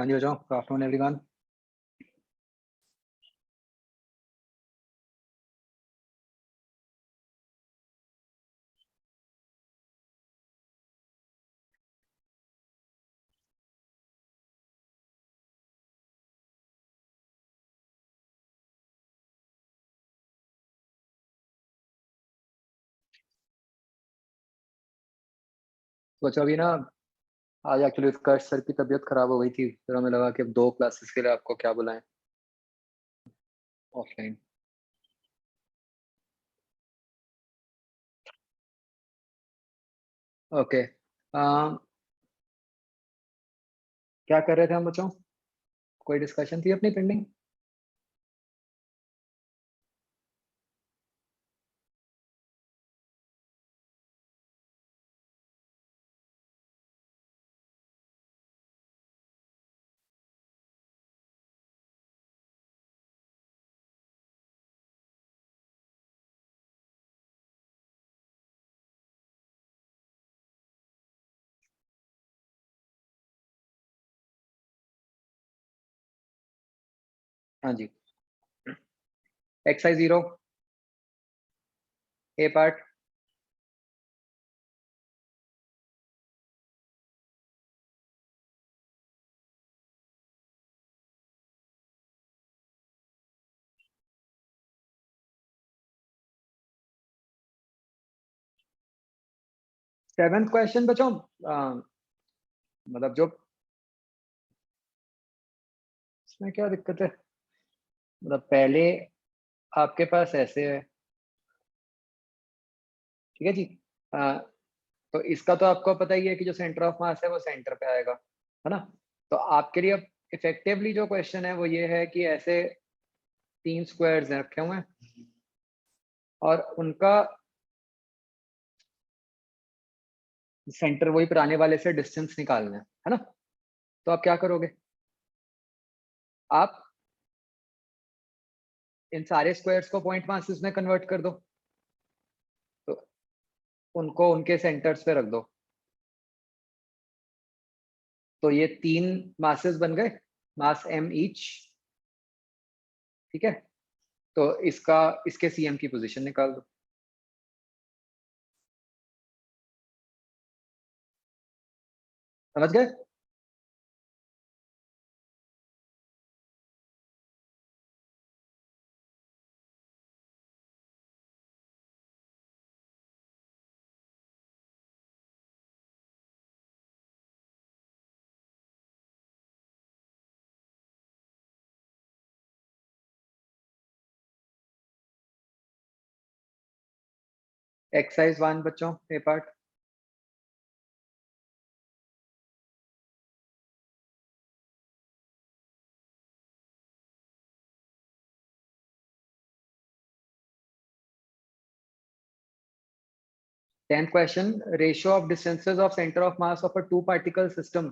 हाँ जी, बचाओ। Good afternoon everyone. बच्चों अभी ना आज एक्चुअली उत्कर्ष सर की तबीयत खराब हो गई थी, फिर हमें लगा कि अब 2 क्लासेस के लिए आपको क्या बुलाएं ऑफलाइन। ओके। क्या कर रहे थे हम बच्चों? कोई डिस्कशन थी अपनी पेंडिंग? हाँ जी। एक्सरसाइज 0 ए पार्ट। सेवेंथ क्वेश्चन बच्चों, मतलब जो इसमें क्या दिक्कत है? मतलब पहले आपके पास ऐसे है, ठीक है जी। अ, तो इसका तो आपको पता ही है कि जो सेंटर ऑफ मास है वो सेंटर पे आएगा, है ना? तो आपके लिए अब इफेक्टिवली जो क्वेश्चन है वो ये है कि ऐसे 3 स्क्वायर्स रखे हुए हैं और उनका सेंटर वही पुराने वाले से डिस्टेंस निकालना है ना? तो आप क्या करोगे? आप इन सारे स्क्वायर्स को पॉइंट मासेस में कन्वर्ट कर दो, तो उनको उनके सेंटर्स पे रख दो। तो ये 3 मासेस बन गए, मास m ईच, ठीक है? तो इसके सीएम की पोजीशन निकाल दो। समझ गए? एक्सरसाइज 1 बच्चों, ए part. Tenth question, ratio of distances of center of mass of a two particle system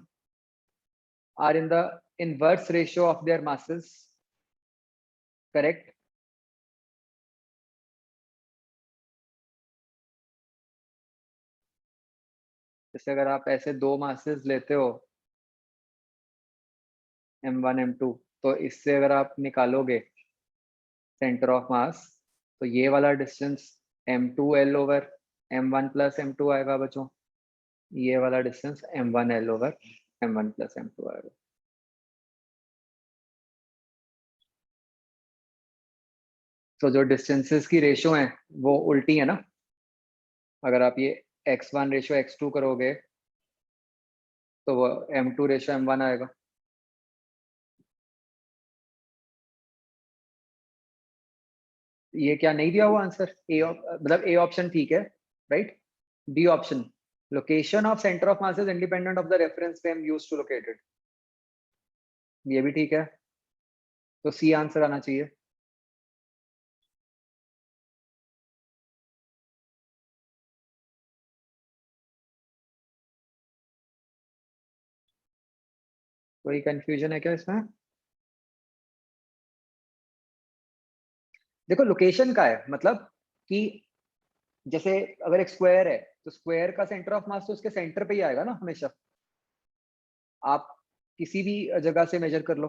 are in the inverse ratio of their masses, correct? जैसे अगर आप ऐसे 2 मासेस लेते हो m1 m2, तो इससे अगर आप निकालोगे सेंटर ऑफ मास, तो ये वाला distance m2l over m1 plus m2 आएगा बच्चों। ये वाला distance m1l over m1 plus m2 आएगा। तो जो डिस्टेंसेस की रेशियो है वो उल्टी है ना? अगर आप ये x1 रेशियो x2 करोगे तो वो m2 रेशियो m1 आएगा। ये क्या नहीं दिया हुआ आंसर? मतलब ए ऑप्शन ठीक है, right? B option, location of centre of mass is independent of the reference frame used to locate it, ये भी ठीक है। तो सी आंसर आना चाहिए। कोई कंफ्यूजन है क्या इसमें? देखो लोकेशन का है, मतलब कि जैसे अगर एक स्क्वायर है तो स्क्वायर का सेंटर ऑफ मास तो उसके सेंटर पे ही आएगा ना हमेशा। आप किसी भी जगह से मेजर कर लो।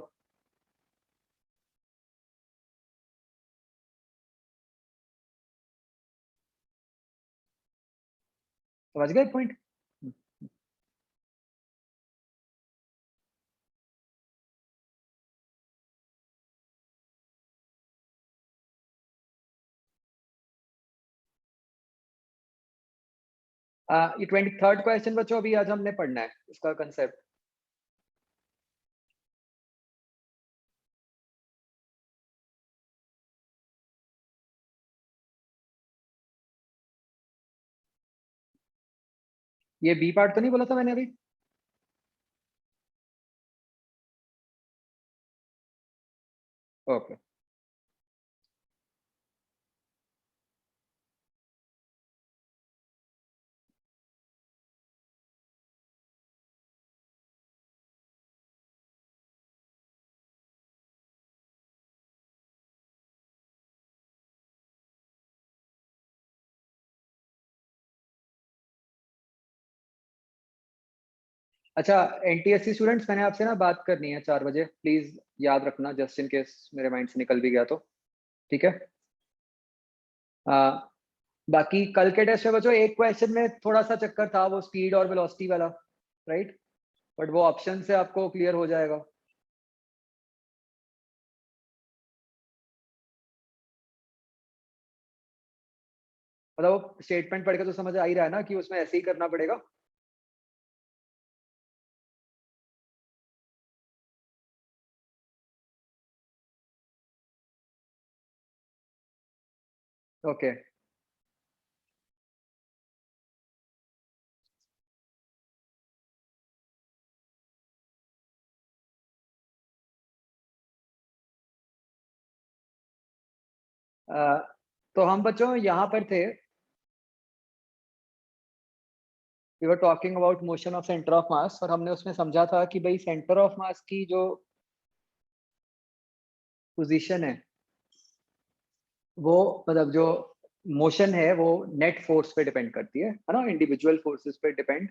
समझ गए पॉइंट? ये 23rd क्वेश्चन बच्चों अभी आज हमने पढ़ना है इसका कंसेप्ट। ये बी पार्ट तो नहीं बोला था मैंने अभी? ओके। अच्छा, एनटीएससी स्टूडेंट्स, मैंने आपसे ना बात करनी है 4 बजे, प्लीज याद रखना, जस्ट इन केस मेरे माइंड से निकल भी गया तो। ठीक है। बाकी कल के टेस्ट में बच्चों एक क्वेश्चन में थोड़ा सा चक्कर था, वो स्पीड और वेलोसिटी वाला, राइट? बट वो ऑप्शन से आपको क्लियर हो जाएगा। मतलब वो स्टेटमेंट पढ़ के तो समझ आ ही रहा है ना कि उसमें ऐसे ही करना पड़ेगा। ओके। तो हम बच्चों यहाँ पर थे, we were talking about motion of centre of mass, और हमने उसमें समझा था कि भाई सेंटर ऑफ मास की जो पोजीशन है, वो मतलब जो मोशन है वो नेट फोर्स पे डिपेंड करती है ना, इंडिविजुअल फोर्सेस पे डिपेंड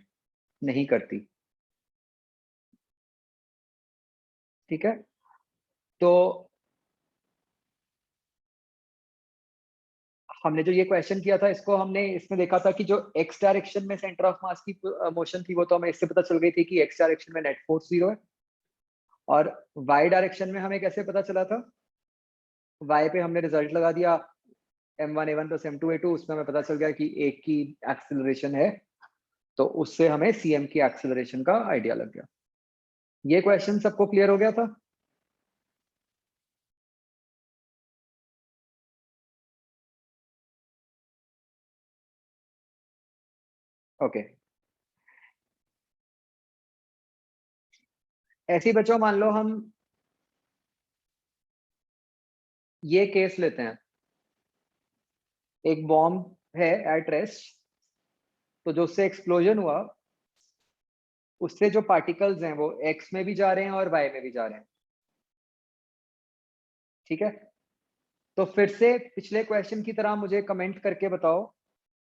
नहीं करती। ठीक है। तो हमने जो ये क्वेश्चन किया था, इसको हमने इसमें देखा था कि जो एक्स डायरेक्शन में सेंटर ऑफ मास की मोशन थी, वो तो हमें इससे पता चल गई थी कि एक्स डायरेक्शन में नेट फोर्स 0 है। और वाई डायरेक्शन में हमें कैसे पता चला था? वाई पे हमने रिजल्ट लगा दिया, m1a1 प्लस m2a2, उसमें हमें पता चल गया कि एक की एक्सेलरेशन है, तो उससे हमें cm की एक्सेलरेशन का आइडिया लग गया। ये क्वेश्चन सबको क्लियर हो गया था? ओके। ऐसे ही बच्चों, मान लो हम ये केस लेते हैं, एक बॉम्ब है एट रेस्ट, तो जो उससे एक्सप्लोजन हुआ, उससे जो पार्टिकल्स हैं वो एक्स में भी जा रहे हैं और वाई में भी जा रहे हैं। ठीक है। तो फिर से पिछले क्वेश्चन की तरह मुझे कमेंट करके बताओ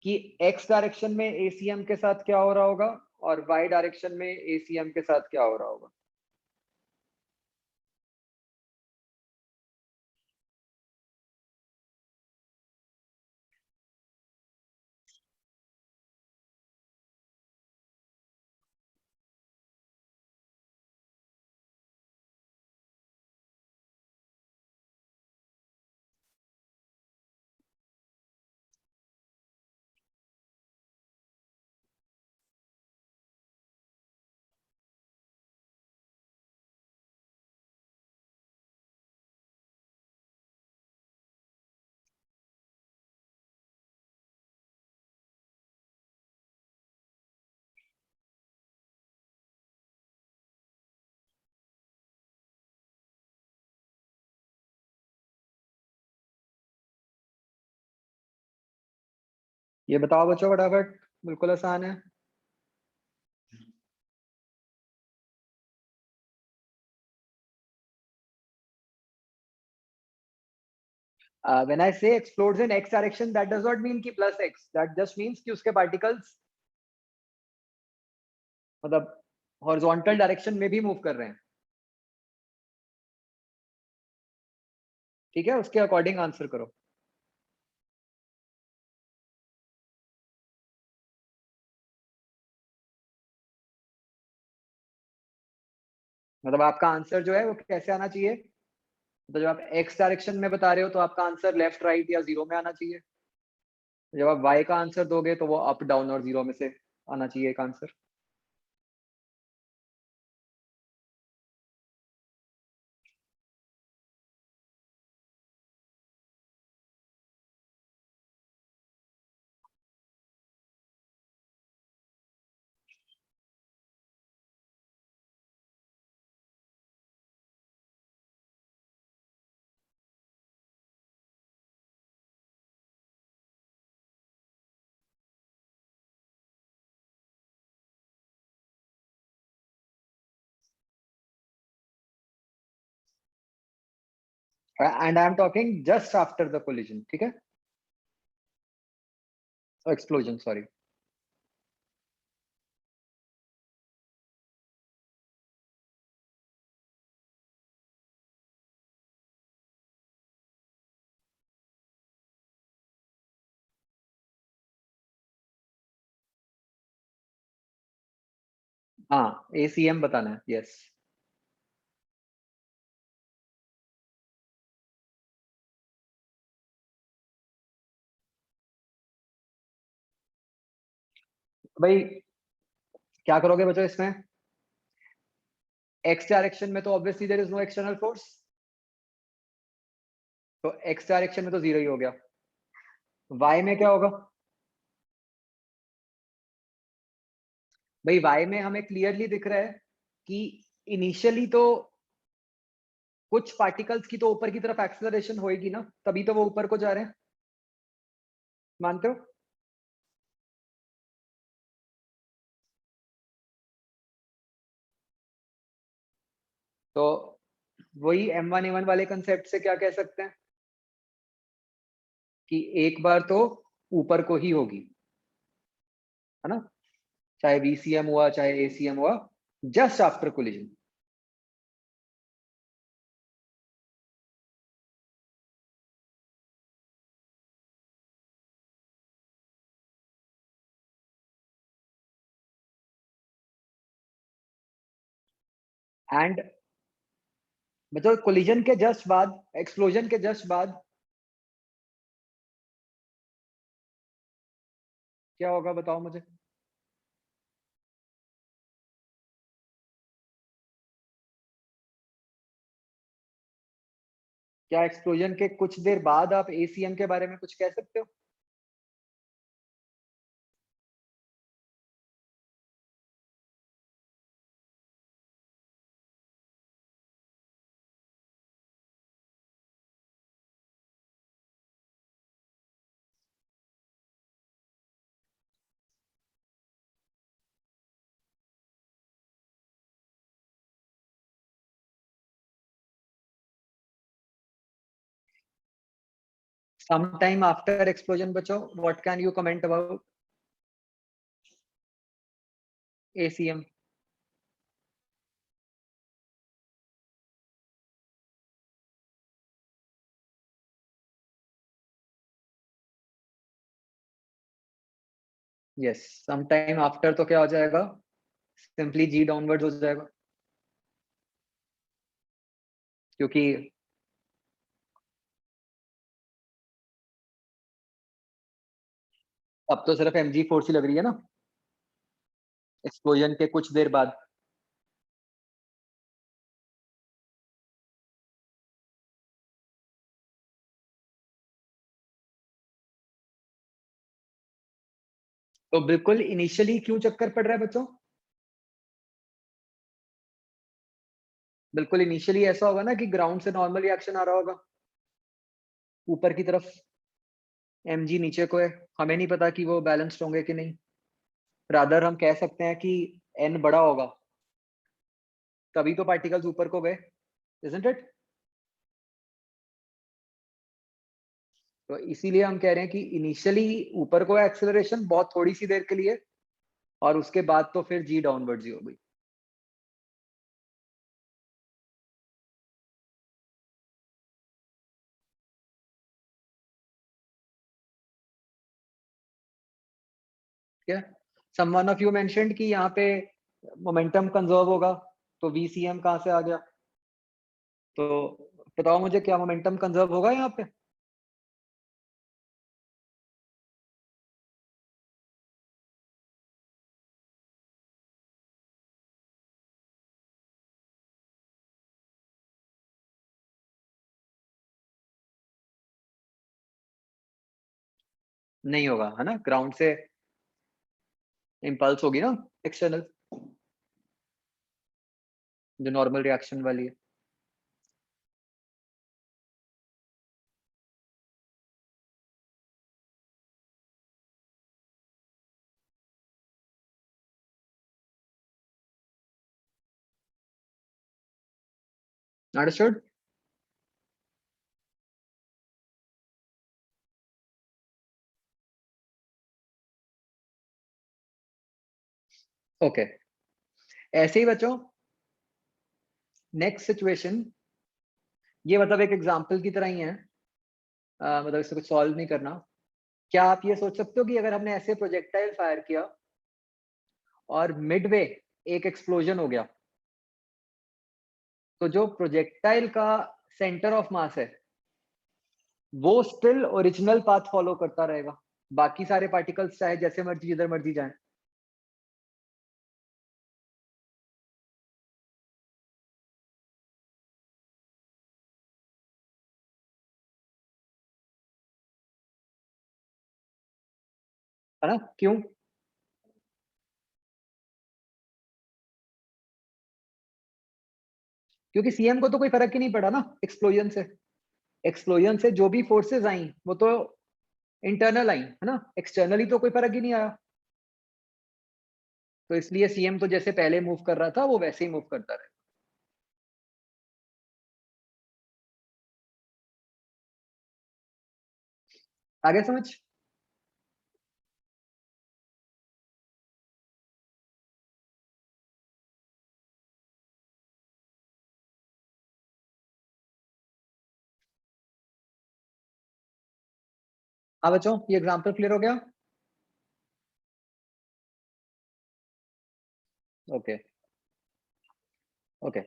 कि एक्स डायरेक्शन में एसीएम के साथ क्या हो रहा होगा और वाई डायरेक्शन में एसीएम के साथ क्या हो रहा होगा। ये बताओ बच्चों फटाफट, बिल्कुल आसान है। When I say explodes in x direction, that does not mean कि plus x, that just means कि उसके particles, मतलब हॉरिजॉन्टल डायरेक्शन में भी मूव कर रहे हैं, ठीक है, उसके अकॉर्डिंग आंसर करो। मतलब आपका आंसर जो है वो कैसे आना चाहिए, तो जब आप एक्स डायरेक्शन में बता रहे हो तो आपका आंसर लेफ्ट राइट या जीरो में आना चाहिए, जब आप वाई का आंसर दोगे तो वो अप डाउन और जीरो में से आना चाहिए एक answer. And I am talking just after the collision, ठीक है, एक्सप्लोजन सॉरी। हाँ, ACM बताना है, यस। भाई क्या करोगे बच्चों इसमें, एक्स डायरेक्शन में तो obviously there is no external force, तो एक्स डायरेक्शन में तो जीरो ही हो गया। वाई में क्या होगा, भाई वाई में हमें क्लियरली दिख रहा है कि इनिशियली तो कुछ पार्टिकल्स की तो ऊपर की तरफ एक्सेलरेशन होएगी ना, तभी तो वो ऊपर को जा रहे हैं, मानते हो? तो वही M1A1 वाले कंसेप्ट से क्या कह सकते हैं कि एक बार तो ऊपर को ही होगी, है ना, चाहे VCM हुआ चाहे ACM हुआ, जस्ट आफ्टर कोलिजन। एंड मतलब कोलिजन के जस्ट बाद, एक्सप्लोजन के जस्ट बाद क्या होगा बताओ मुझे। क्या एक्सप्लोजन के कुछ देर बाद आप ACM के बारे में कुछ कह सकते हो? Sometime after explosion बच्चों, what can you comment about ACM? Yes, sometime after तो क्या हो जाएगा, सिंपली G डाउनवर्ड्स हो जाएगा, क्योंकि अब तो सिर्फ mg फोर्स ही लग रही है ना एक्सप्लोजन के कुछ देर बाद। तो बिल्कुल इनिशियली क्यों चक्कर पड़ रहा है बच्चों, बिल्कुल इनिशियली ऐसा होगा ना कि ग्राउंड से नॉर्मल रिएक्शन आ रहा होगा ऊपर की तरफ, mg नीचे को है, हमें नहीं पता कि वो बैलेंस्ड होंगे कि नहीं, रादर हम कह सकते हैं कि n बड़ा होगा, तभी तो पार्टिकल्स ऊपर को गए, इजंट इट? तो इसीलिए हम कह रहे हैं कि इनिशियली ऊपर को एक्सेलरेशन बहुत थोड़ी सी देर के लिए, और उसके बाद तो फिर जी डाउनवर्ड्स ही हो गई। ठीक है, सम वन ऑफ यू मेंशन्ड कि यहाँ पे मोमेंटम कंजर्व होगा, तो VCM कहाँ से आ गया? तो बताओ मुझे, क्या मोमेंटम कंजर्व होगा यहाँ पे? नहीं होगा, है ना? ग्राउंड से इम्पल्स होगी ना एक्सटर्नल, जो नॉर्मल रिएक्शन वाली है। अंडरस्टूड? ओके, ऐसे ही बच्चों नेक्स्ट सिचुएशन, ये मतलब एक एग्जांपल की तरह ही है, मतलब इससे कुछ सॉल्व नहीं करना। क्या आप ये सोच सकते हो कि अगर हमने ऐसे प्रोजेक्टाइल फायर किया और मिडवे एक एक्सप्लोजन हो गया, तो जो प्रोजेक्टाइल का सेंटर ऑफ मास है वो स्टिल ओरिजिनल पाथ फॉलो करता रहेगा, बाकी सारे पार्टिकल्स चाहे जैसे मर्जी जिधर मर्जी जाएं। है ना? क्यों? क्योंकि सीएम को तो कोई फर्क ही नहीं पड़ा ना एक्सप्लोजन से। एक्सप्लोजन से जो भी फोर्सेस आई वो तो इंटरनल आई, है ना? एक्सटर्नली तो कोई फर्क ही नहीं आया। तो इसलिए सीएम तो जैसे पहले मूव कर रहा था वो वैसे ही मूव करता रहे। आगे समझ? हाँ बच्चों, ये एग्जांपल क्लियर हो गया? ओके ओके,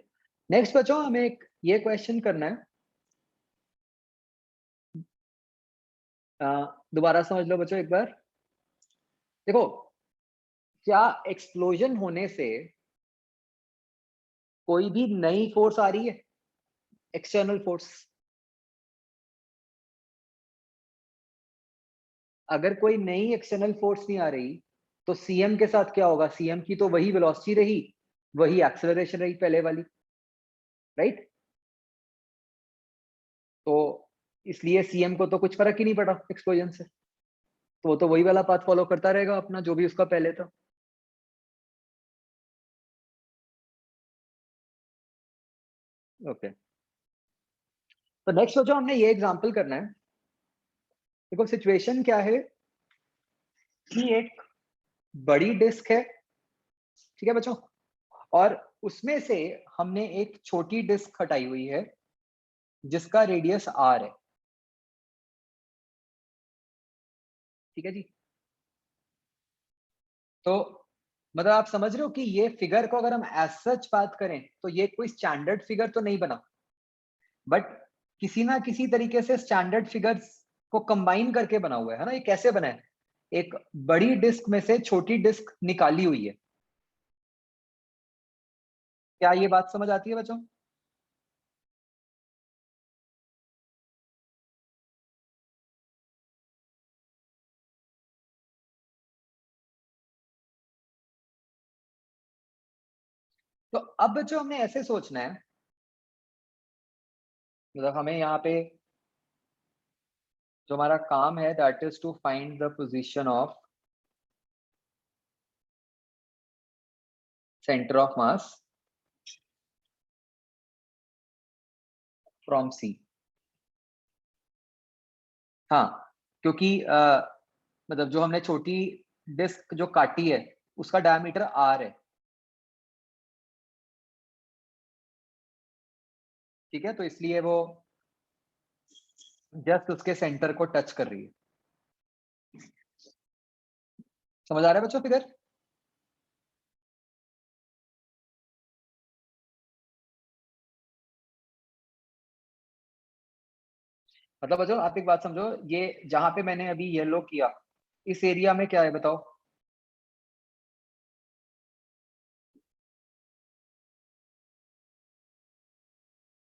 नेक्स्ट बच्चों हमें एक ये क्वेश्चन करना है। दोबारा समझ लो बच्चों एक बार। देखो, क्या एक्सप्लोजन होने से कोई भी नई फोर्स आ रही है, एक्सटर्नल फोर्स? अगर कोई नई एक्सटर्नल फोर्स नहीं आ रही तो सीएम के साथ क्या होगा? सीएम की तो वही वेलोसिटी रही, वही एक्सेलरेशन रही पहले वाली, राइट? तो इसलिए सीएम को तो कुछ फर्क ही नहीं पड़ा एक्सप्लोजन से, तो वो तो वही वाला पाथ फॉलो करता रहेगा अपना, जो भी उसका पहले था। ओके, तो नेक्स्ट सोचो हमने ये एग्जांपल करना है। देखो सिचुएशन क्या है कि एक बड़ी डिस्क है, ठीक है बच्चों, और उसमें से हमने एक छोटी डिस्क हटाई हुई है जिसका रेडियस आर है, ठीक है जी। तो मतलब आप समझ रहे हो कि ये फिगर को अगर हम एज सच बात करें तो ये कोई स्टैंडर्ड फिगर तो नहीं बना, बट किसी ना किसी तरीके से स्टैंडर्ड फिगर्स को कंबाइन करके बना हुआ है ना? ये कैसे बना है? एक बड़ी डिस्क में से छोटी डिस्क निकाली हुई है। क्या ये बात समझ आती है बच्चों? तो अब बच्चों हमने ऐसे सोचना है, मतलब हमें यहाँ पे जो हमारा काम है that is to find the position of centre of mass from C. हाँ, क्योंकि मतलब जो हमने छोटी डिस्क जो काटी है उसका डायमीटर आर है, ठीक है? तो इसलिए वो जस्ट उसके सेंटर को टच कर रही है। समझ आ रहा है बच्चों फिगर? मतलब बच्चों आप एक बात समझो, ये जहां पे मैंने अभी येलो किया, इस एरिया में क्या है बताओ?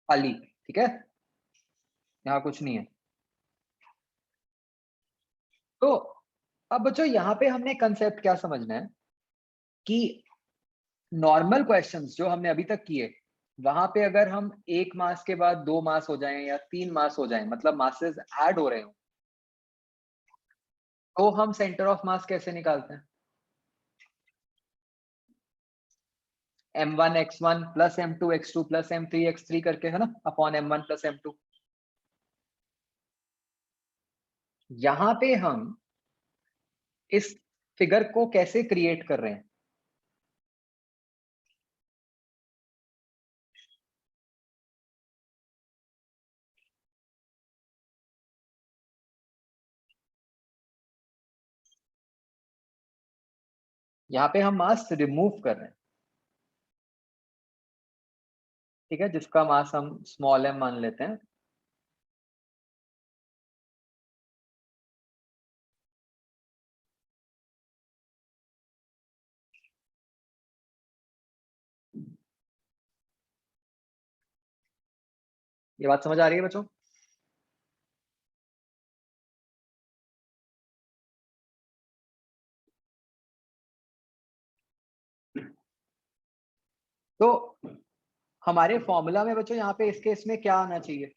खाली, ठीक है, यहाँ कुछ नहीं है। तो अब बच्चों यहाँ पे हमने कंसेप्ट क्या समझना है कि नॉर्मल क्वेश्चंस जो हमने अभी तक किए, वहां पे अगर हम एक मास के बाद 2 मास हो जाएं या 3 मास हो जाएं, मतलब मासेस ऐड हो रहे हो, तो हम सेंटर ऑफ मास कैसे निकालते हैं? m1 x1 plus m2 x2 plus m3 x3 करके, है ना, अपॉन m1 प्लस m2। यहां पे हम इस फिगर को कैसे क्रिएट कर रहे हैं? यहाँ पे हम मास रिमूव कर रहे हैं, ठीक है, जिसका मास हम स्मॉल m मान लेते हैं। ये बात समझ आ रही है बच्चों? तो हमारे फॉर्मूला में बच्चों यहाँ पे इस केस में क्या आना चाहिए,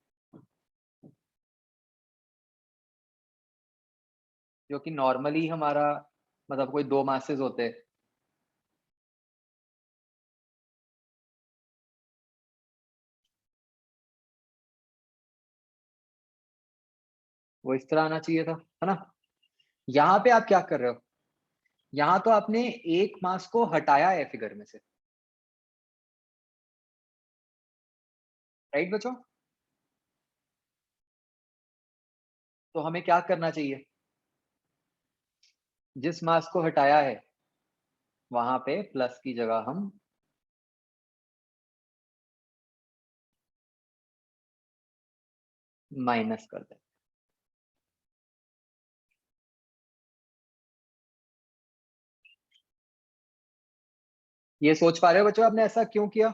जो कि नॉर्मली हमारा मतलब कोई 2 मासेस होते हैं। वो इस तरह आना चाहिए था, है ना? यहाँ पे आप क्या कर रहे हो? यहाँ तो आपने एक मास को हटाया है फिगर में से, राइट बच्चों? तो हमें क्या करना चाहिए? जिस मास को हटाया है वहां पे प्लस की जगह हम माइनस कर दें। ये सोच पा रहे हो बच्चों आपने ऐसा क्यों किया?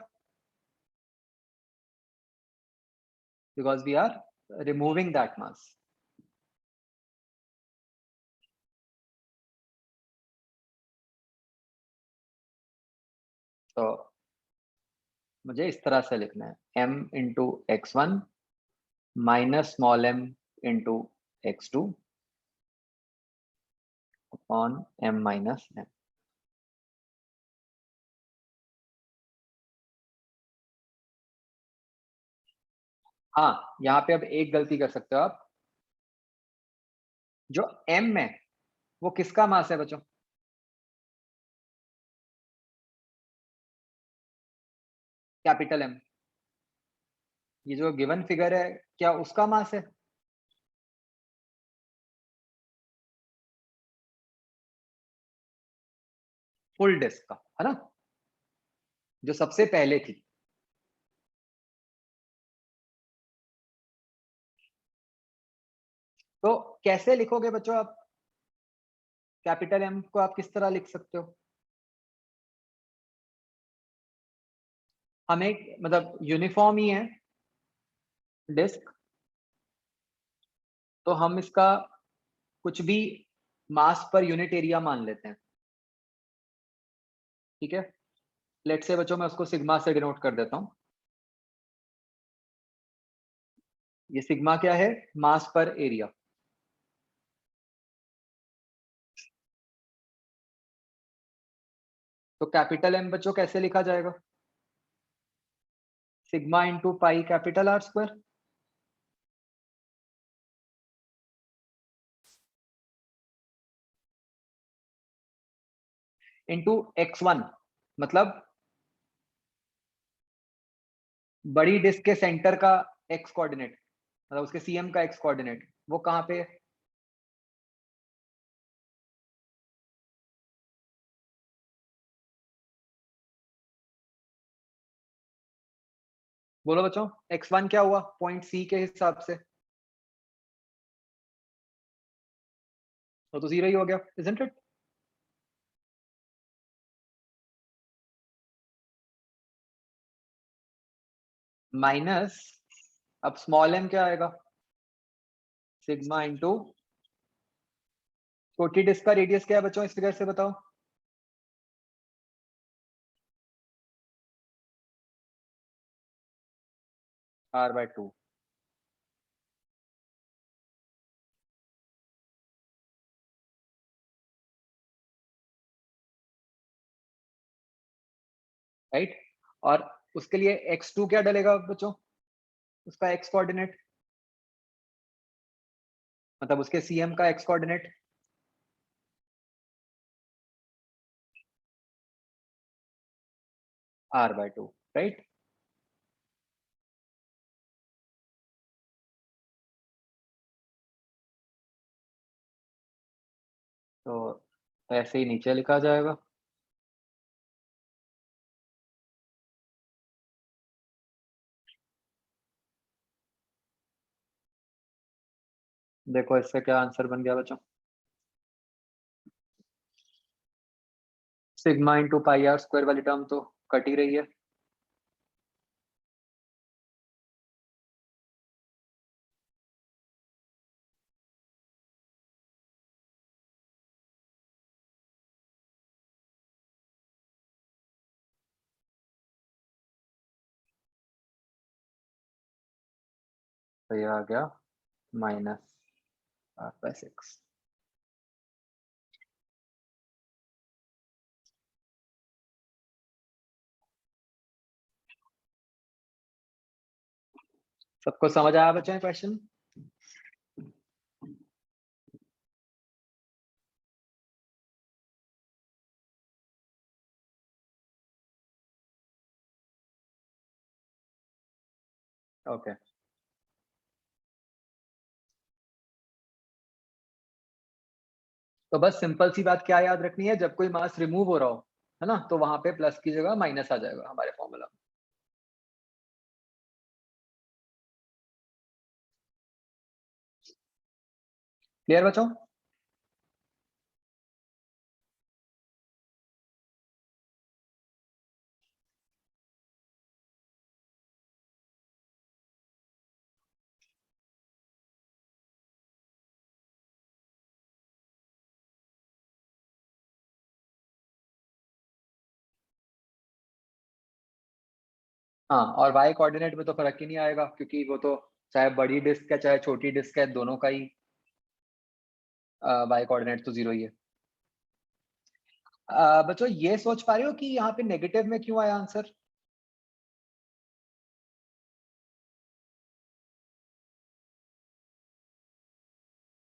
Because we are removing that mass. तो मुझे इस तरह से लिखना है, m into x1 minus small m into x2 upon m minus m। हाँ, यहाँ पे अब एक गलती कर सकते हो आप, जो m है वो किसका मास है बच्चों? Capital M। ये जो गिवन फिगर है, क्या उसका मास है? फुल डिस्क का, है ना, जो सबसे पहले थी। तो कैसे लिखोगे बच्चों आप? कैपिटल M को आप किस तरह लिख सकते हो? हमें मतलब यूनिफॉर्म ही है डिस्क, तो हम इसका कुछ भी मास पर यूनिट एरिया मान लेते हैं, ठीक है। लेट से बच्चों मैं उसको सिग्मा से डिनोट कर देता हूं। ये सिग्मा क्या है? मास पर एरिया। तो कैपिटल M बच्चों कैसे लिखा जाएगा? Sigma into pi capital R square into x1, मतलब बड़ी डिस्क के सेंटर का x कोऑर्डिनेट, मतलब उसके CM का x कोऑर्डिनेट वो कहाँ पे है? बोलो बच्चों, x1 क्या हुआ पॉइंट सी के हिसाब से? तो 0 ही हो गया, isn't it? माइनस, अब स्मॉल m क्या आएगा? सिग्मा इंटू छोटी डिस्क का रेडियस क्या है बच्चों, इस फिगर से बताओ। r/2। राइट, और उसके लिए x2 क्या डलेगा बच्चों, उसका x कोऑर्डिनेट, मतलब उसके cm का x कोऑर्डिनेट। r/2, right. तो ऐसे ही नीचे लिखा जाएगा। देखो इससे क्या आंसर बन गया बच्चों, sigma into pi R square वाली टर्म तो कट ही रही है। तो ये आ गया -r/6। सबको समझ आया बच्चों क्वेश्चन? ओके, तो बस सिंपल सी बात क्या याद रखनी है, जब कोई मास रिमूव हो रहा हो, है ना, तो वहां पे प्लस की जगह माइनस आ जाएगा हमारे फॉर्मूला में। क्लियर बच्चों? हाँ, और y कोऑर्डिनेट में तो फर्क ही नहीं आएगा, क्योंकि वो तो चाहे बड़ी डिस्क है चाहे छोटी डिस्क है, दोनों का ही y कोऑर्डिनेट तो 0 ही है। बच्चों ये सोच पा रहे हो कि यहाँ पे नेगेटिव में क्यों आया आंसर?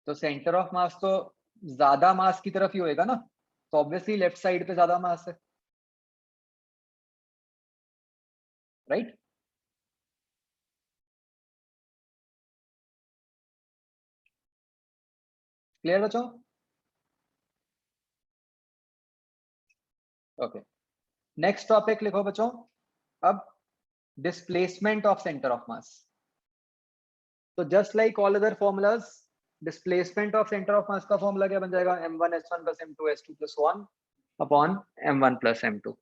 तो सेंटर ऑफ मास तो ज्यादा मास की तरफ ही होएगा ना, तो ऑब्वियसली लेफ्ट साइड पे ज्यादा मास है, राइट। क्लियर बच्चों? ओके, नेक्स्ट टॉपिक लिखो बच्चों। अब displacement of centre of mass. तो just like all other formulas, displacement of centre of mass का फॉर्मूला क्या बन जाएगा, m1s1 plus m2s2 plus 1 upon m1 plus m2।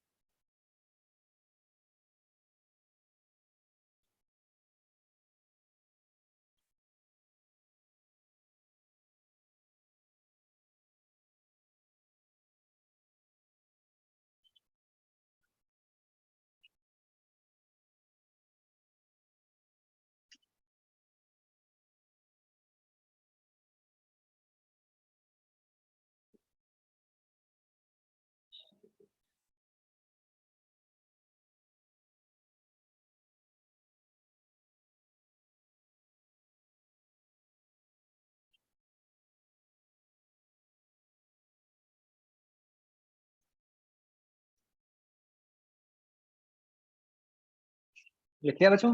लिख लिया बच्चों?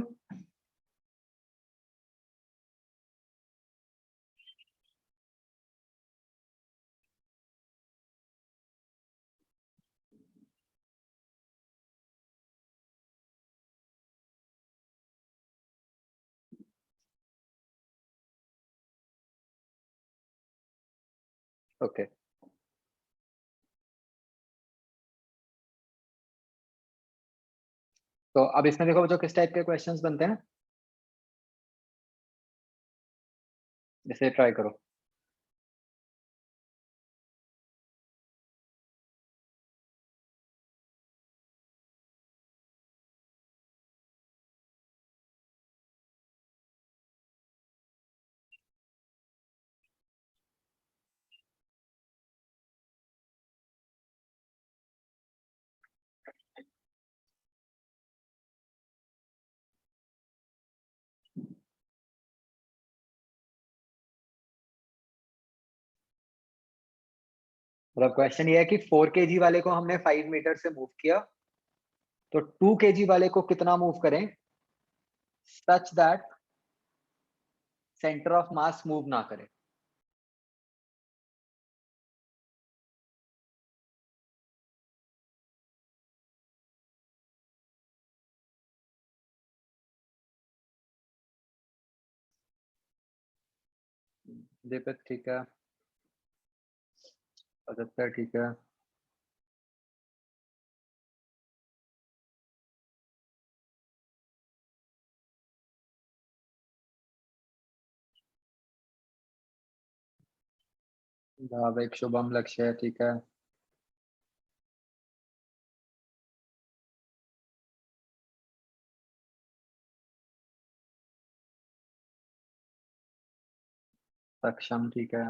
ओके, तो अब इसमें देखो बच्चों किस टाइप के क्वेश्चंस बनते हैं, जैसे ट्राई करो। मतलब क्वेश्चन ये है कि 4 kg वाले को हमने 5 मीटर से मूव किया, तो 2 kg वाले को कितना मूव करें such that centre of mass move ना करे। दीपक ठीक है, 75 ठीक है, भाविक शुभम लक्ष्य ठीक है, सक्षम ठीक है,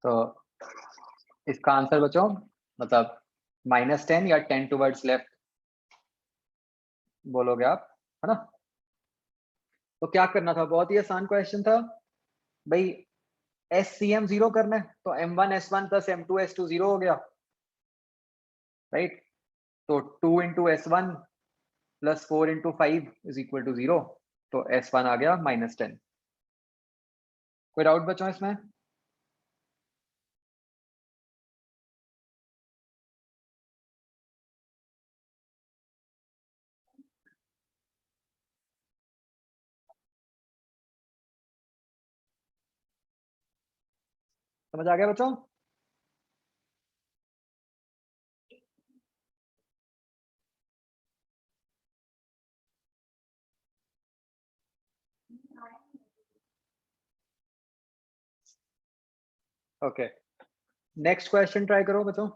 तो इसका आंसर बच्चों मतलब -10 या 10 टुवर्ड्स लेफ्ट बोलोगे आप, है ना? तो क्या करना था, बहुत ही आसान क्वेश्चन था भाई। SCM 0 करना है तो M1 S1 plus M2 S2 0 हो गया, राइट? तो 2 into S1 plus 4 into 5 is equal to 0, तो S1 आ गया -10। कोई डाउट बच्चों इसमें? समझ आ गया बच्चों? ओके, नेक्स्ट क्वेश्चन ट्राई करो बच्चों।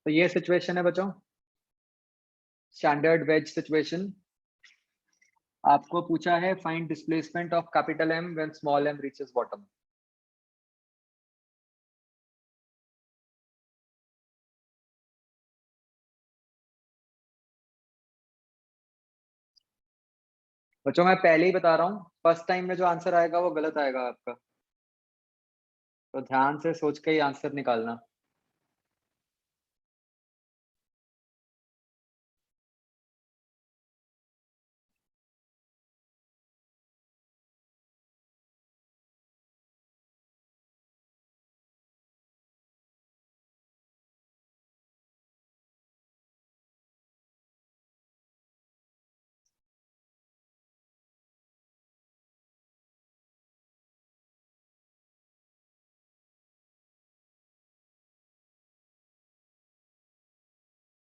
तो ये सिचुएशन है बच्चों, स्टैंडर्ड वेज सिचुएशन। आपको पूछा है find displacement of capital M when small M reaches bottom. बच्चों मैं पहले ही बता रहा हूँ, फर्स्ट टाइम में जो आंसर आएगा वो गलत आएगा आपका, तो ध्यान से सोच के ही आंसर निकालना।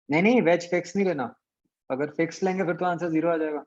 नहीं नहीं, वेज फिक्स नहीं लेना, अगर फिक्स लेंगे फिर तो आंसर 0 आ जाएगा।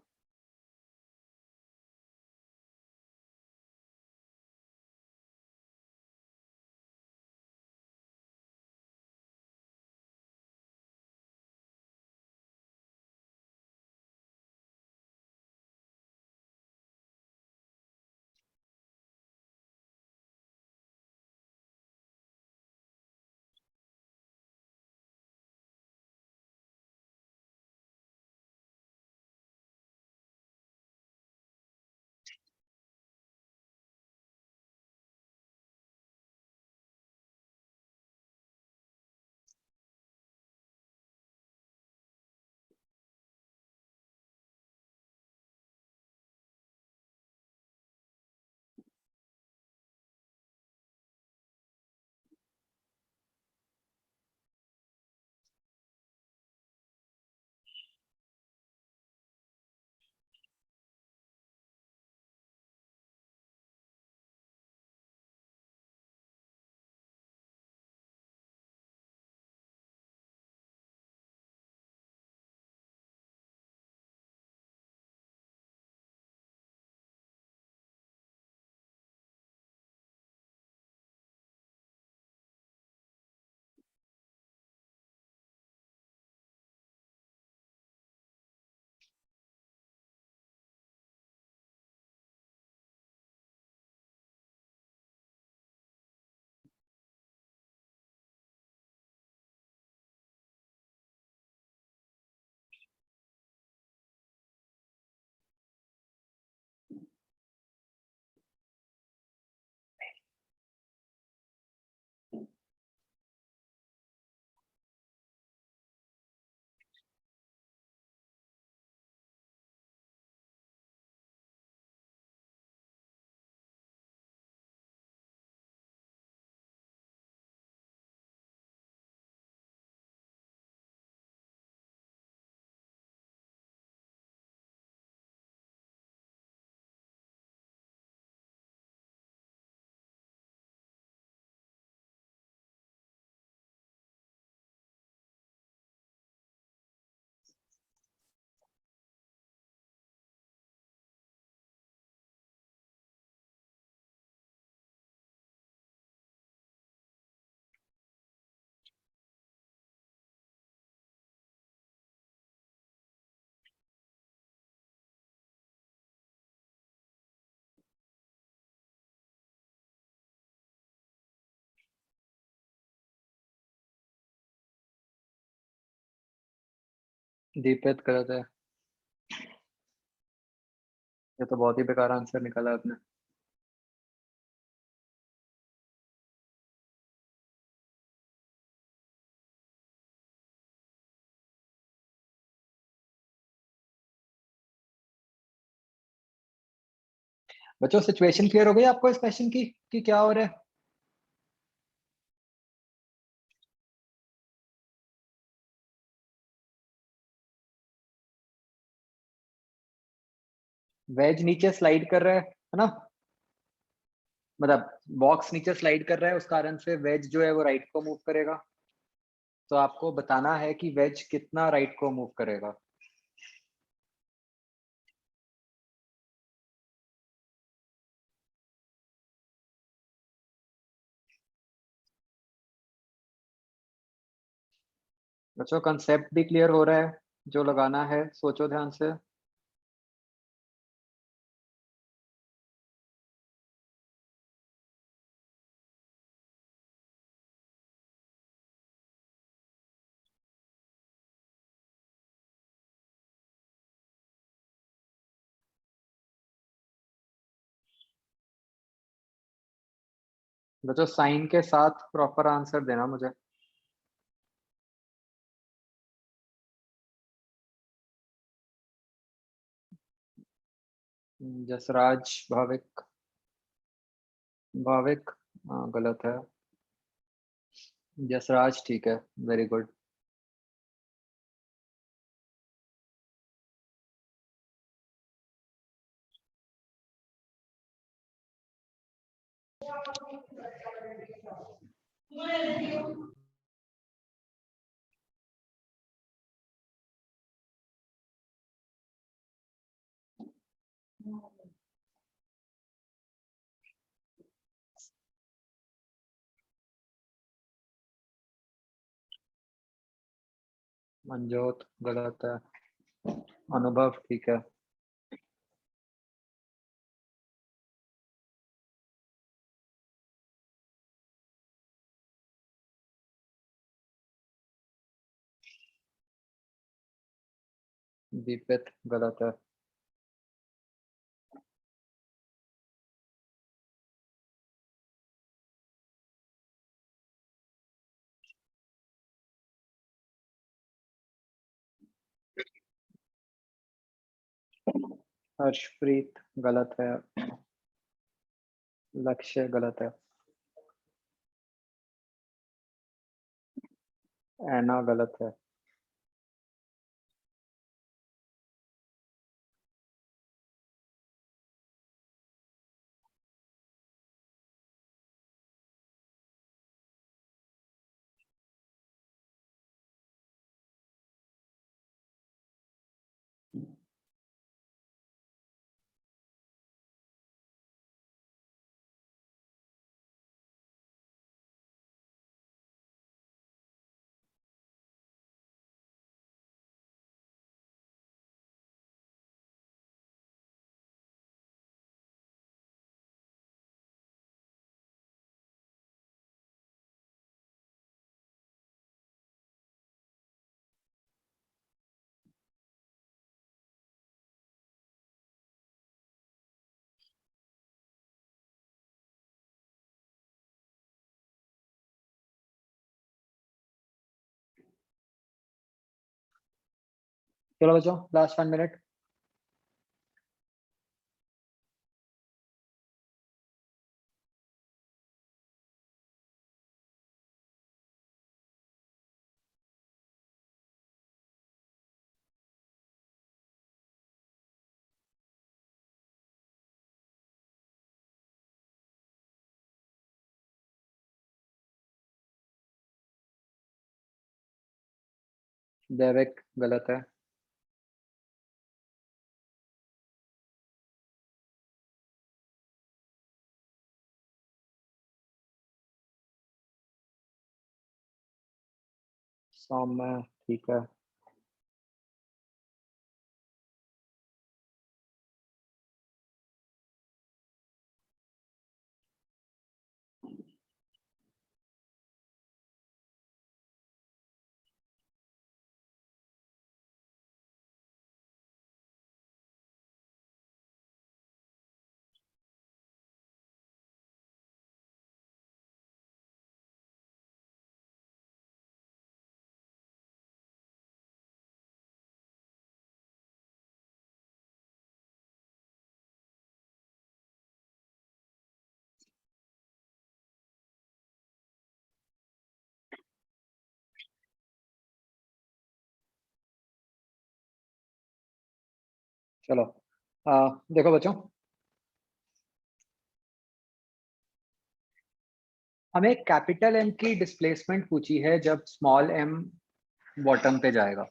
दीपित गलत है। ये तो बहुत ही बेकार आंसर निकाला आपने। बच्चों सिचुएशन क्लियर हो गई आपको इस क्वेश्चन की कि क्या हो रहा है? वेज नीचे स्लाइड कर रहा है ना? मतलब बॉक्स नीचे स्लाइड कर रहा है, उस कारण से वेज जो है वो राइट को मूव करेगा। तो आपको बताना है कि वेज कितना राइट को मूव करेगा। बच्चों कंसेप्ट भी क्लियर हो रहा है, जो लगाना है सोचो ध्यान से। बच्चों साइन के साथ प्रॉपर आंसर देना मुझे। जसराज भाविक। भाविक गलत है। जसराज ठीक है। Very good. मंजोत गलत है। अनुभव ठीक है। दीपित गलत है। हर्षप्रीत गलत है। लक्ष्य गलत है। ऐना गलत है। चलो बच्चों लास्ट 1 मिनट। दैविक गलत है। सौम्य ठीक है। चलो देखो बच्चों, हमें कैपिटल एम की डिस्प्लेसमेंट पूछी है जब स्मॉल एम बॉटम पे जाएगा।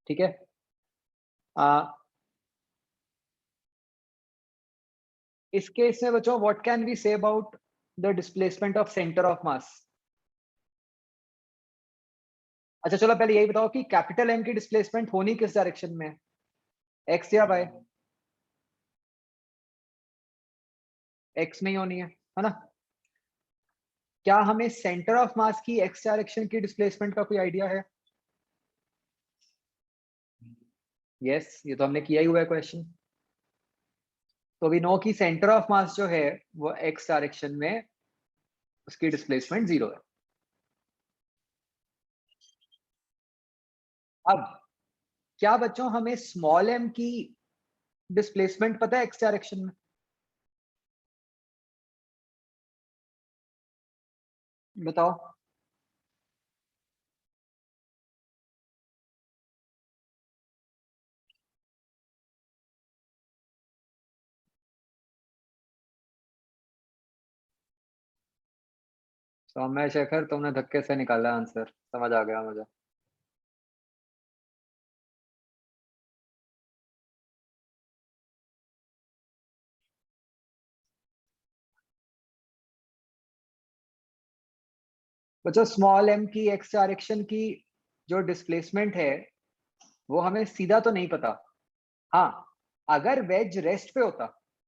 ठीक है। इस केस में बच्चों, what can we say about the displacement of centre of mass? अच्छा चलो पहले यही बताओ कि कैपिटल एम की डिस्प्लेसमेंट होनी किस डायरेक्शन में है, एक्स या वाई? एक्स में ही होनी है ना? क्या हमें सेंटर ऑफ मास की एक्स डायरेक्शन की डिस्प्लेसमेंट का कोई आइडिया है? यस, ये तो हमने किया ही हुआ है क्वेश्चन। तो वी नो कि सेंटर ऑफ मास जो है वो एक्स डायरेक्शन में, उसकी डिस्प्लेसमेंट 0 है। अब क्या बच्चों हमें स्मॉल एम की डिस्प्लेसमेंट पता है एक्स डायरेक्शन में? बताओ। सौम्य शेखर, तुमने धक्के से निकाला आंसर, समझ आ गया मुझे। बच्चों स्मॉल एम की एक्स डायरेक्शन की जो डिस्प्लेसमेंट है वो हमें सीधा तो नहीं पता। हाँ, अगर वेज रेस्ट पे होता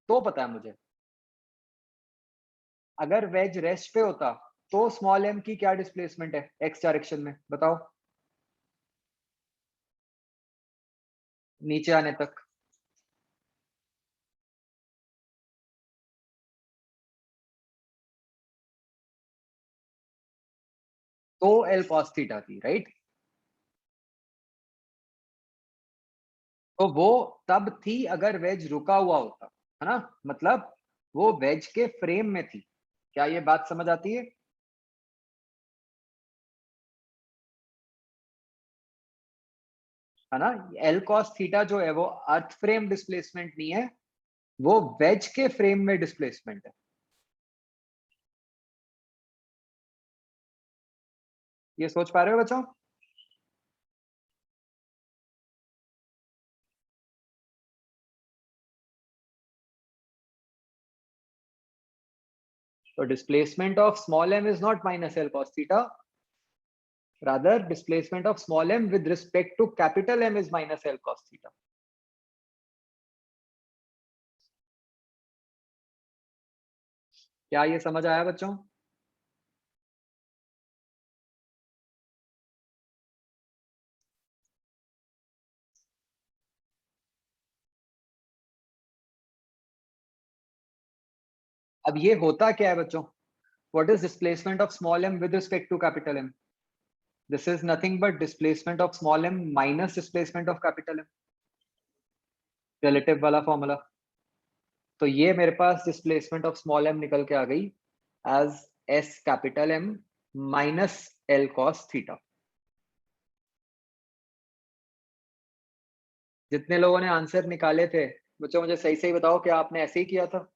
तो पता है मुझे। अगर वेज रेस्ट पे होता तो स्मॉल एम की क्या डिस्प्लेसमेंट है एक्स डायरेक्शन में, बताओ। नीचे आने तक। तो एल कॉस थीटा थी, राइट? तो वो तब थी अगर वेज रुका हुआ होता, है ना? मतलब वो वेज के फ्रेम में थी। क्या ये बात समझ आती है? है ना? एल कॉस थीटा जो है वो अर्थ फ्रेम डिस्प्लेसमेंट नहीं है, वो वेज के फ्रेम में डिस्प्लेसमेंट है। ये सोच पा रहे हो बच्चों? तो displacement of small m is not minus L cos theta. Rather, displacement of small m with respect to capital M is minus L cos theta. क्या ये समझ आया बच्चों? अब ये होता क्या है बच्चों? What is displacement of small m with respect to capital M? This is nothing but displacement of small m minus displacement of capital M. Relative वाला फॉर्मूला। तो ये मेरे पास डिस्प्लेसमेंट ऑफ स्मॉल m निकल के आ गई as s capital M minus L cos theta. जितने लोगों ने आंसर निकाले थे बच्चों, मुझे सही सही बताओ, क्या आपने ऐसे ही किया था?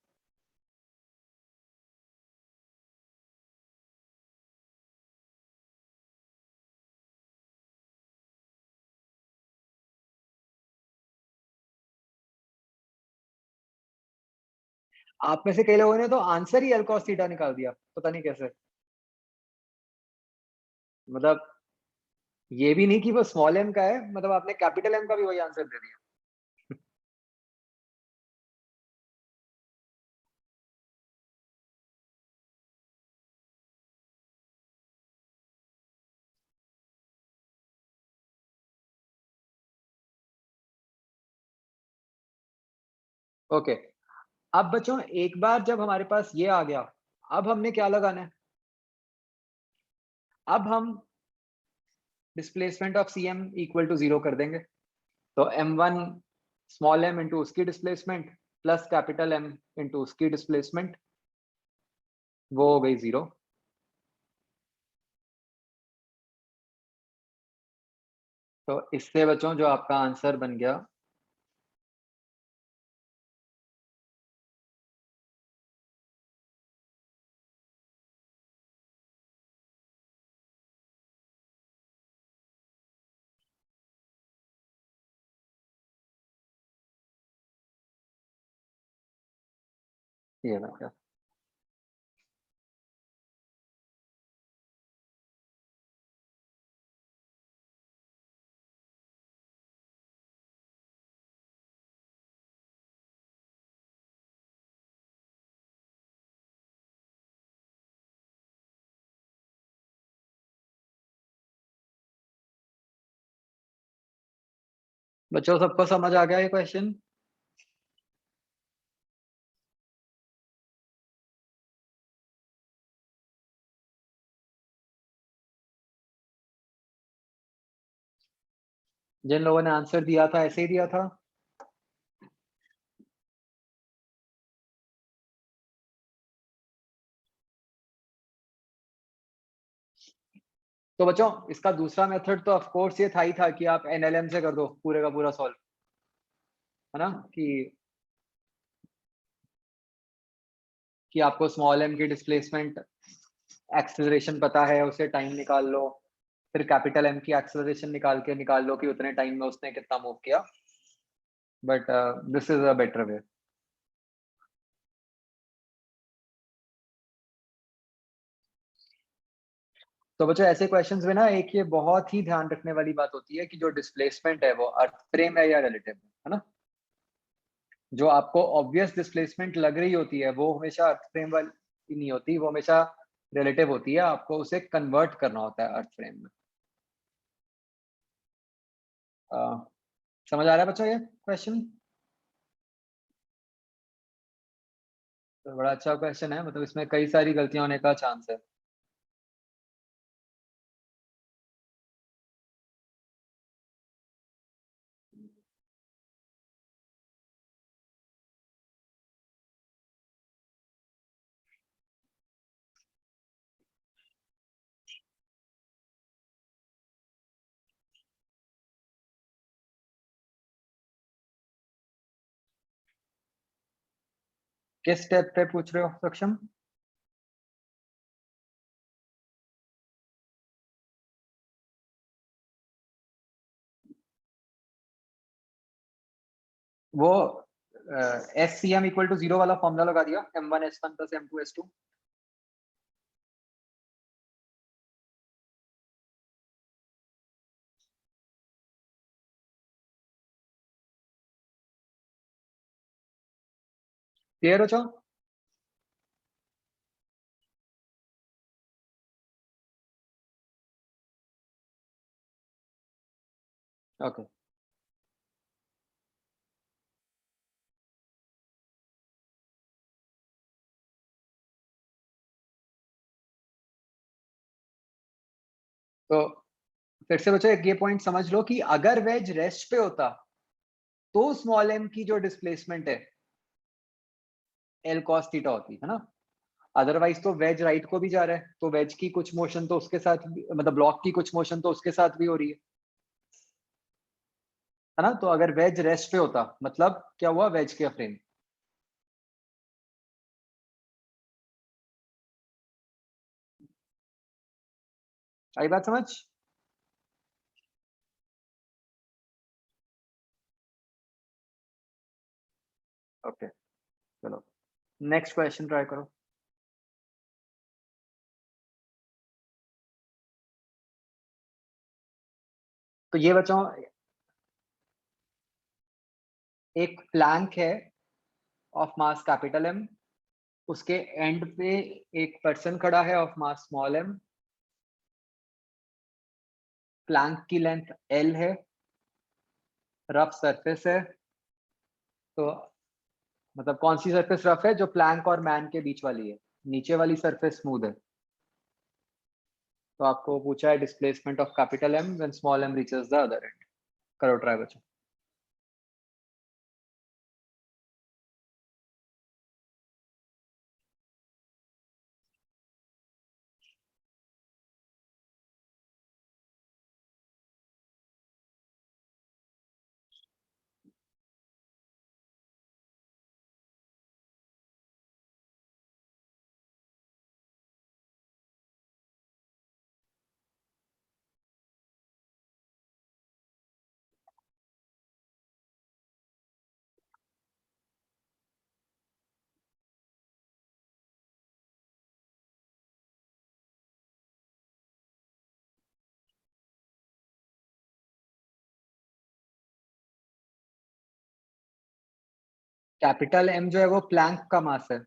आप में से कई लोगों ने तो आंसर ही अल्कोस थीटा निकाल दिया, पता नहीं कैसे। मतलब ये भी नहीं कि वो स्मॉल एम का है, मतलब आपने कैपिटल एम का भी वही आंसर दे दिया। ओके, अब बच्चों एक बार जब हमारे पास ये आ गया, अब हमने क्या लगाना है? अब हम displacement of C M equal to 0 कर देंगे। तो m1 स्मॉल एम इंटू उसकी displacement plus capital M into उसकी डिस्प्लेसमेंट, वो हो गई 0। तो इससे बच्चों जो आपका आंसर बन गया ये वाला। बच्चों सबको समझ आ गया ये क्वेश्चन? जिन लोगों ने आंसर दिया था ऐसे ही दिया था? तो बच्चों इसका दूसरा मेथड तो ऑफ कोर्स ये था ही था कि आप एनएलएम से कर दो पूरे का पूरा सॉल्व, है ना? कि आपको स्मॉल एम की डिस्प्लेसमेंट एक्सेलरेशन पता है, उसे टाइम निकाल लो, फिर कैपिटल एम की एक्सेलरेशन निकाल लो कि उतने टाइम में उसने कितना मूव किया। But this is a better way. तो बच्चों ऐसे क्वेश्चंस में ना एक ये बहुत ही ध्यान रखने वाली बात होती है कि जो डिस्प्लेसमेंट है वो अर्थ फ्रेम है या रिलेटिव है ना? जो आपको ऑब्वियस डिस्प्लेसमेंट लग रही होती है वो हमेशा अर्थ फ्रेम वाली नहीं होती, वो हमेशा रिलेटिव होती है। आपको उसे कन्वर्ट करना होता है अर्थ फ्रेम में। अ, समझ आ रहा है बच्चों ये क्वेश्चन? तो बड़ा अच्छा क्वेश्चन है, मतलब इसमें कई सारी गलतियां होने का चांस है। किस स्टेप पे पूछ रहे हो सक्षम? वो S C M equal to zero वाला फॉर्मूला लगा दिया, m1 s1 plus m2 s2। Clear हो जाओ? ओके। तो फिर से बच्चों एक ये पॉइंट समझ लो कि अगर वेज रेस्ट पे होता तो स्मॉल एम की जो डिस्प्लेसमेंट है एल कॉस थीटा होती है ना? अदरवाइज तो वेज राइट को भी जा रहा है, तो वेज की कुछ मोशन तो उसके साथ मतलब ब्लॉक की कुछ मोशन तो उसके साथ भी हो रही है ना? तो अगर वेज रेस्ट पे होता मतलब क्या हुआ, वेज के फ्रेम। आई बात समझ? ओके चलो नेक्स्ट क्वेश्चन ट्राई करो। तो ये बच्चों एक प्लैंक है ऑफ मास कैपिटल एम, उसके एंड पे एक पर्सन खड़ा है of mass small M, plank की लेंथ एल है, रफ सरफेस है। तो मतलब कौन सी सरफेस रफ है? जो प्लैंक और मैन के बीच वाली है। नीचे वाली सरफेस स्मूथ है। तो आपको पूछा है displacement of capital M when small M reaches the other end. करो ट्राई बच्चों। कैपिटल एम जो है वो प्लैंक का मास है।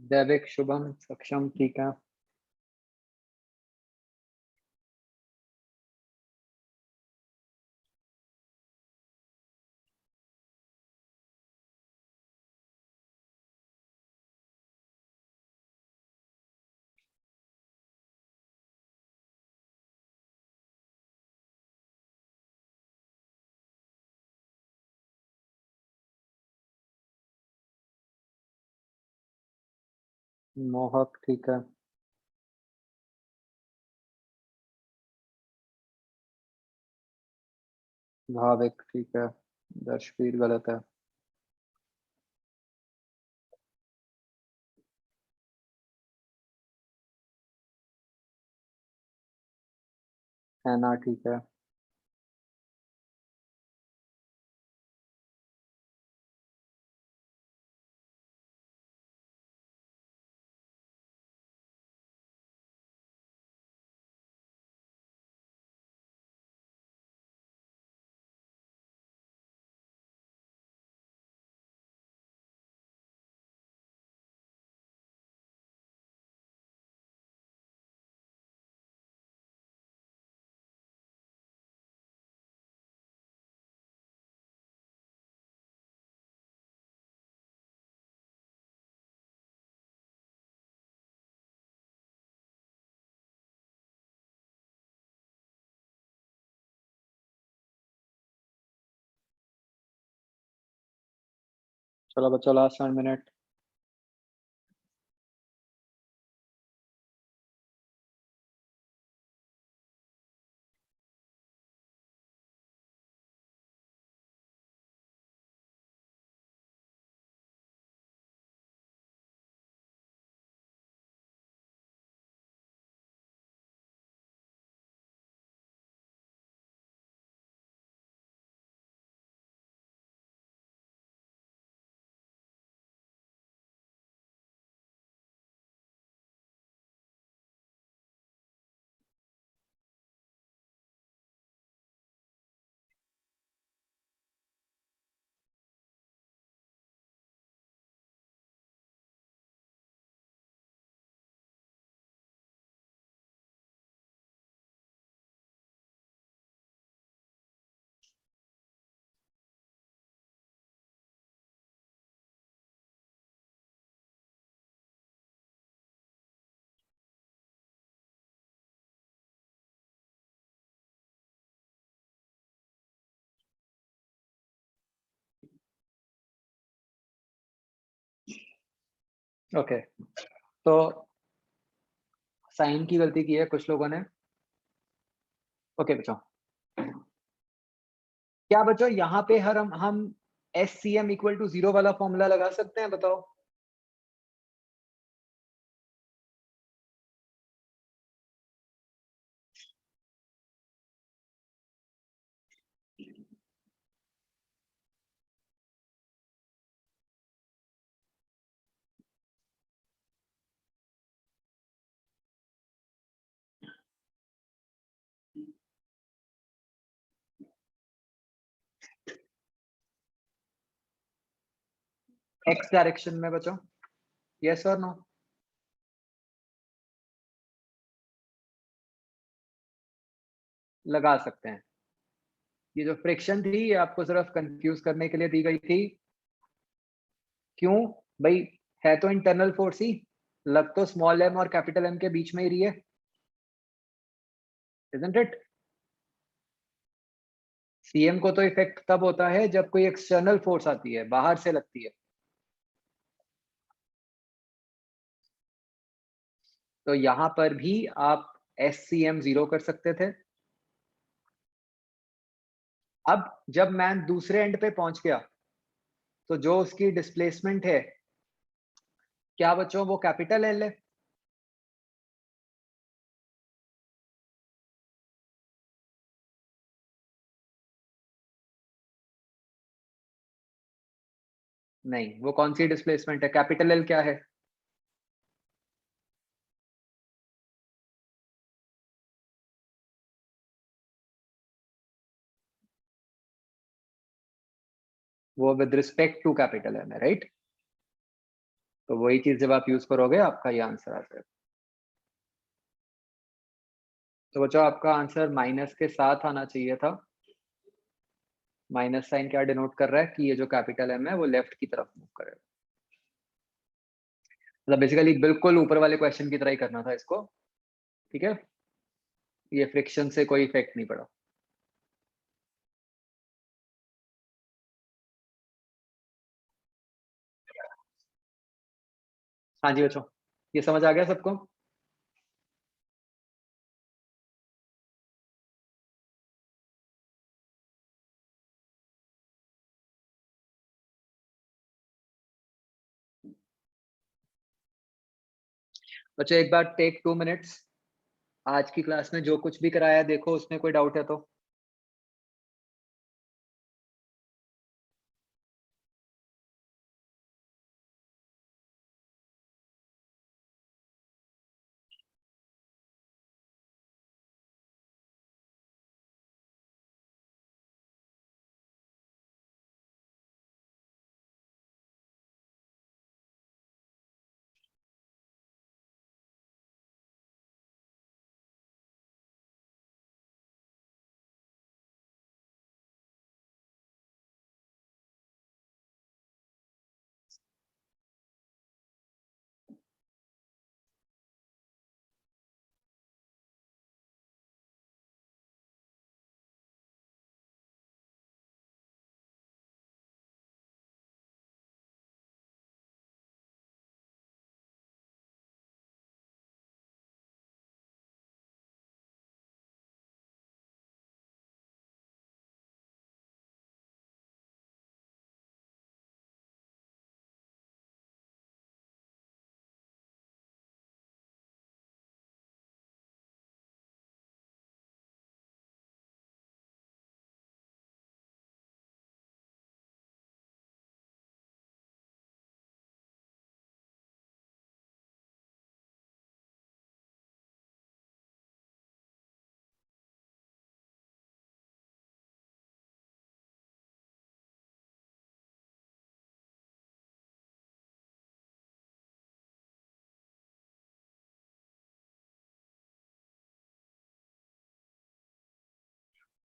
दैविक शुभम सक्षम ठीक है। मोहक ठीक है। भाविक ठीक है। दर्शवीर गलत है। हैना ठीक है। चलो बच्चों लास्ट 1 मिनट। ओके, तो साइन की गलती की है कुछ लोगों ने। ओके बच्चों, क्या बच्चों यहाँ पे हम S C M equal to 0 वाला फॉर्मूला लगा सकते हैं, बताओ। एक्स डायरेक्शन में बच्चों, यस और नो? लगा सकते हैं। ये जो फ्रिक्शन थी ये आपको सिर्फ कंफ्यूज करने के लिए दी गई थी। क्यों भाई, है तो इंटरनल फोर्स ही, लग तो स्मॉल एम और कैपिटल एम के बीच में ही रही है, इजंट इट? सीएम को तो इफेक्ट तब होता है जब कोई एक्सटर्नल फोर्स आती है, बाहर से लगती है। तो यहां पर भी आप एस सी एम 0 कर सकते थे। अब जब मैन दूसरे एंड पे पहुंच गया, तो जो उसकी डिस्प्लेसमेंट है, क्या बच्चों वो कैपिटल एल है? नहीं, वो कौन सी डिस्प्लेसमेंट है? कैपिटल एल क्या है? वो with respect to capital M है, राइट? तो वही चीज जब आप यूज करोगे आपका ये आंसर आ जाएगा। तो बच्चों आपका आंसर माइनस के साथ आना चाहिए था। माइनस साइन क्या डिनोट कर रहा है कि ये जो कैपिटल एम है वो लेफ्ट की तरफ मूव करेगा। मतलब बेसिकली बिल्कुल ऊपर वाले क्वेश्चन की तरह ही करना था इसको, ठीक है? ये फ्रिक्शन से कोई इफेक्ट नहीं पड़ा। हाँ जी बच्चों, ये समझ आ गया सबको? बच्चों एक बार टेक 2 मिनट्स, आज की क्लास में जो कुछ भी कराया देखो उसमें कोई डाउट है तो।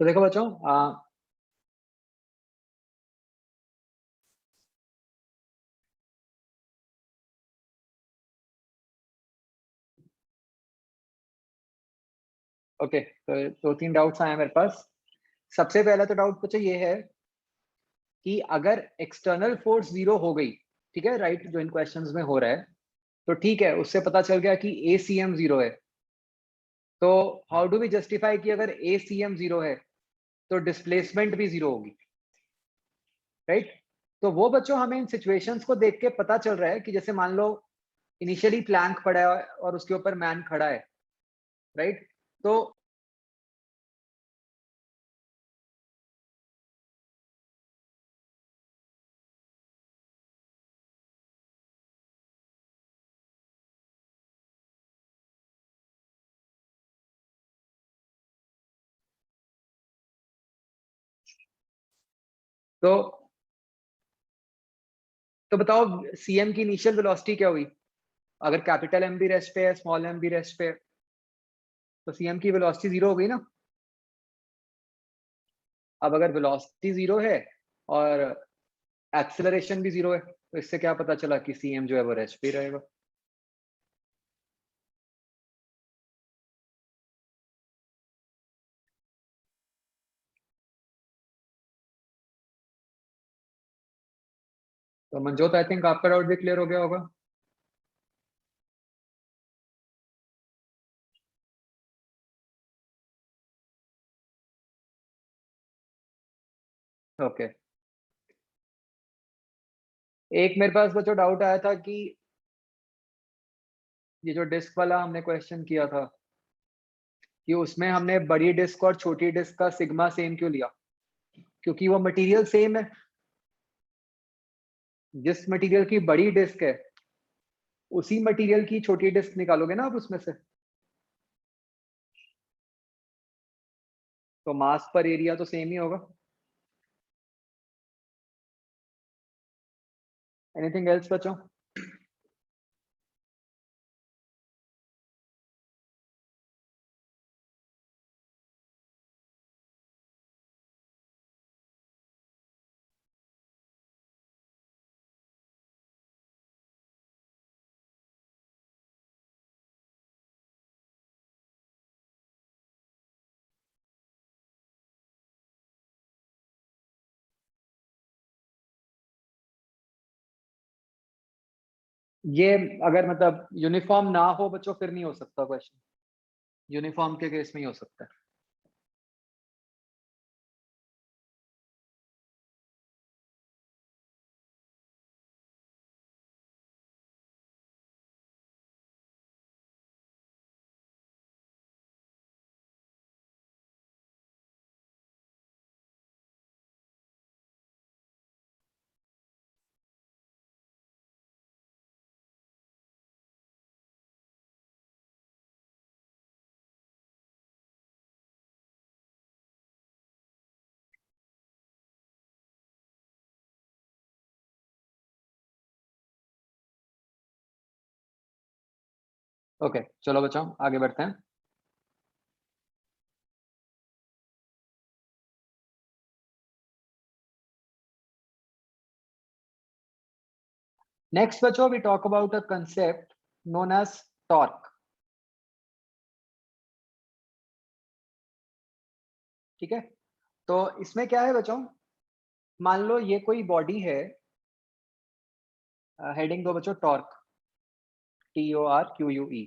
तो देखो बच्चों, ओके, तो 2-3 डाउट्स आए हैं मेरे पास। सबसे पहला तो डाउट बच्चों ये है कि अगर एक्सटर्नल फोर्स 0 हो गई, ठीक है, राइट, जो इन क्वेश्चंस में हो रहा है, तो ठीक है, उससे पता चल गया कि ACM 0 है। तो हाउ डू वी जस्टिफाई कि अगर ACM 0 है तो डिस्प्लेसमेंट भी 0 होगी, राइट? तो वो बच्चों हमें इन सिचुएशंस को देख के पता चल रहा है कि जैसे मान लो इनिशियली प्लैंक पड़ा है और उसके ऊपर मैन खड़ा है, राइट? तो तो तो बताओ सीएम की इनिशियल वेलोसिटी क्या हुई? अगर कैपिटल एम भी रेस्ट पे है, स्मॉल एम भी रेस्ट पे है, तो सीएम की वेलोसिटी 0 हो गई ना? अब अगर वेलोसिटी 0 है और एक्सेलरेशन भी 0 है, तो इससे क्या पता चला कि सीएम जो है वो रेस्ट पे ही रहेगा। तो मंजोत, आई थिंक आपका डाउट भी क्लियर हो गया होगा। ओके। एक मेरे पास बच्चों डाउट आया था कि ये जो डिस्क वाला हमने क्वेश्चन किया था कि उसमें हमने बड़ी डिस्क और छोटी डिस्क का सिग्मा सेम क्यों लिया? क्योंकि वो मटेरियल सेम है। जिस मटेरियल की बड़ी डिस्क है उसी मटेरियल की छोटी डिस्क निकालोगे ना आप उसमें से, तो मास पर एरिया तो सेम ही होगा। एनीथिंग एल्स बच्चों? ये अगर मतलब यूनिफॉर्म ना हो बच्चों फिर नहीं हो सकता क्वेश्चन, यूनिफॉर्म के केस में ही हो सकता है। ओके, चलो बच्चों आगे बढ़ते हैं। नेक्स्ट बच्चों we talk about a concept known as torque. ठीक है, तो इसमें क्या है बच्चों, मान लो ये कोई बॉडी है, हेडिंग दो बच्चों टॉर्क, TORQUE।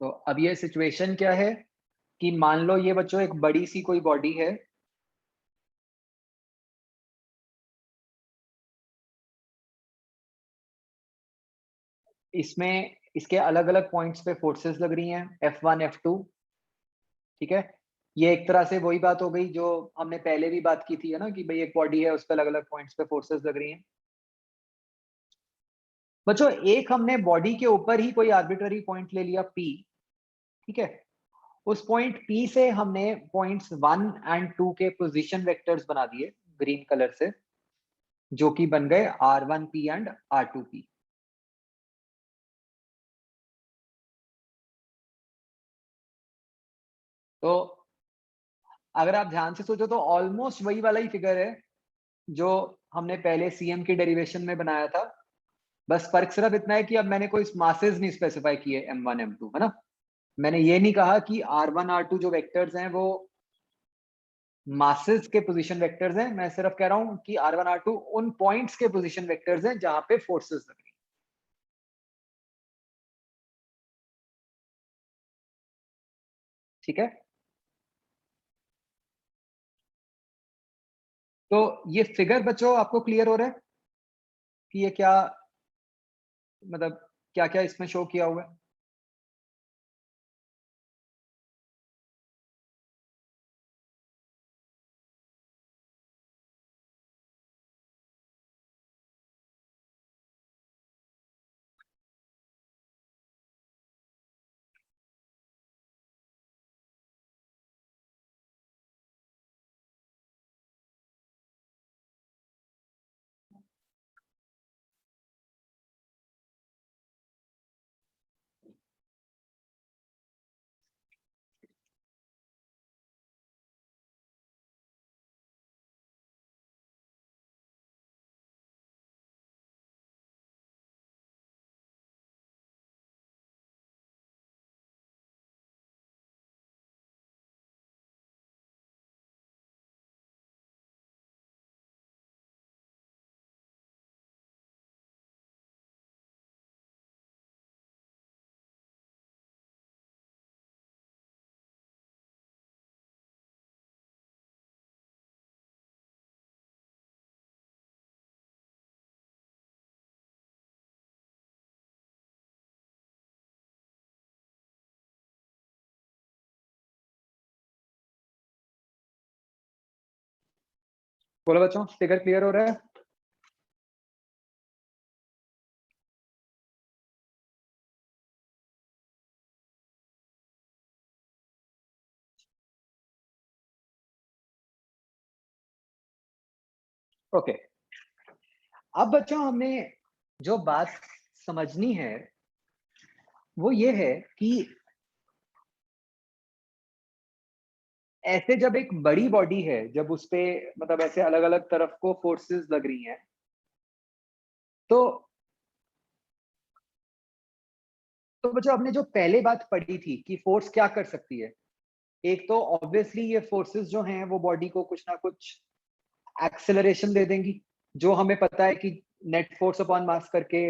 तो अब ये सिचुएशन क्या है कि मान लो ये बच्चों एक बड़ी सी कोई बॉडी है, इसमें इसके अलग अलग पॉइंट्स पे फोर्सेस लग रही हैं F1 F2। ठीक है, ये एक तरह से वही बात हो गई जो हमने पहले भी बात की थी, है ना, कि भाई एक बॉडी है उस पर अलग अलग पॉइंट्स पे फोर्सेस लग रही हैं। बच्चों एक हमने बॉडी के ऊपर ही कोई आर्बिट्ररी पॉइंट ले लिया P। ठीक है, उस पॉइंट P से हमने पॉइंट्स 1 एंड 2 के पोजीशन वेक्टर्स बना दिए ग्रीन कलर से, जो कि बन गए R1P एंड R2P। तो अगर आप ध्यान से सोचो तो ऑलमोस्ट वही वाला ही फिगर है जो हमने पहले सीएम की डेरिवेशन में बनाया था। बस फर्क सिर्फ इतना है कि अब मैंने कोई मासेस नहीं स्पेसिफाई किए M1 M2, है ना। मैंने ये नहीं कहा कि R1 R2 जो वेक्टर्स हैं वो मासेस के पोजीशन वेक्टर्स हैं, मैं सिर्फ कह रहा हूं कि R1 R2 उन पॉइंट्स के पोजीशन वेक्टर्स हैं जहां पे फोर्सेस लग रही हैं। ठीक है, तो ये फिगर बच्चों आपको क्लियर हो रहा है कि ये क्या, मतलब क्या क्या इसमें शो किया हुआ है? बोलो बच्चों, फिगर क्लियर हो रहा है? ओके, अब बच्चों हमें जो बात समझनी है वो ये है कि ऐसे जब एक बड़ी बॉडी है, जब उस पे मतलब ऐसे अलग अलग तरफ को फोर्सेस लग रही हैं, तो बच्चों आपने जो पहले बात पढ़ी थी कि फोर्स क्या कर सकती है, एक तो ऑब्वियसली ये फोर्सेस जो हैं वो बॉडी को कुछ ना कुछ एक्सेलरेशन दे देंगी, जो हमें पता है कि नेट फोर्स अपॉन मास करके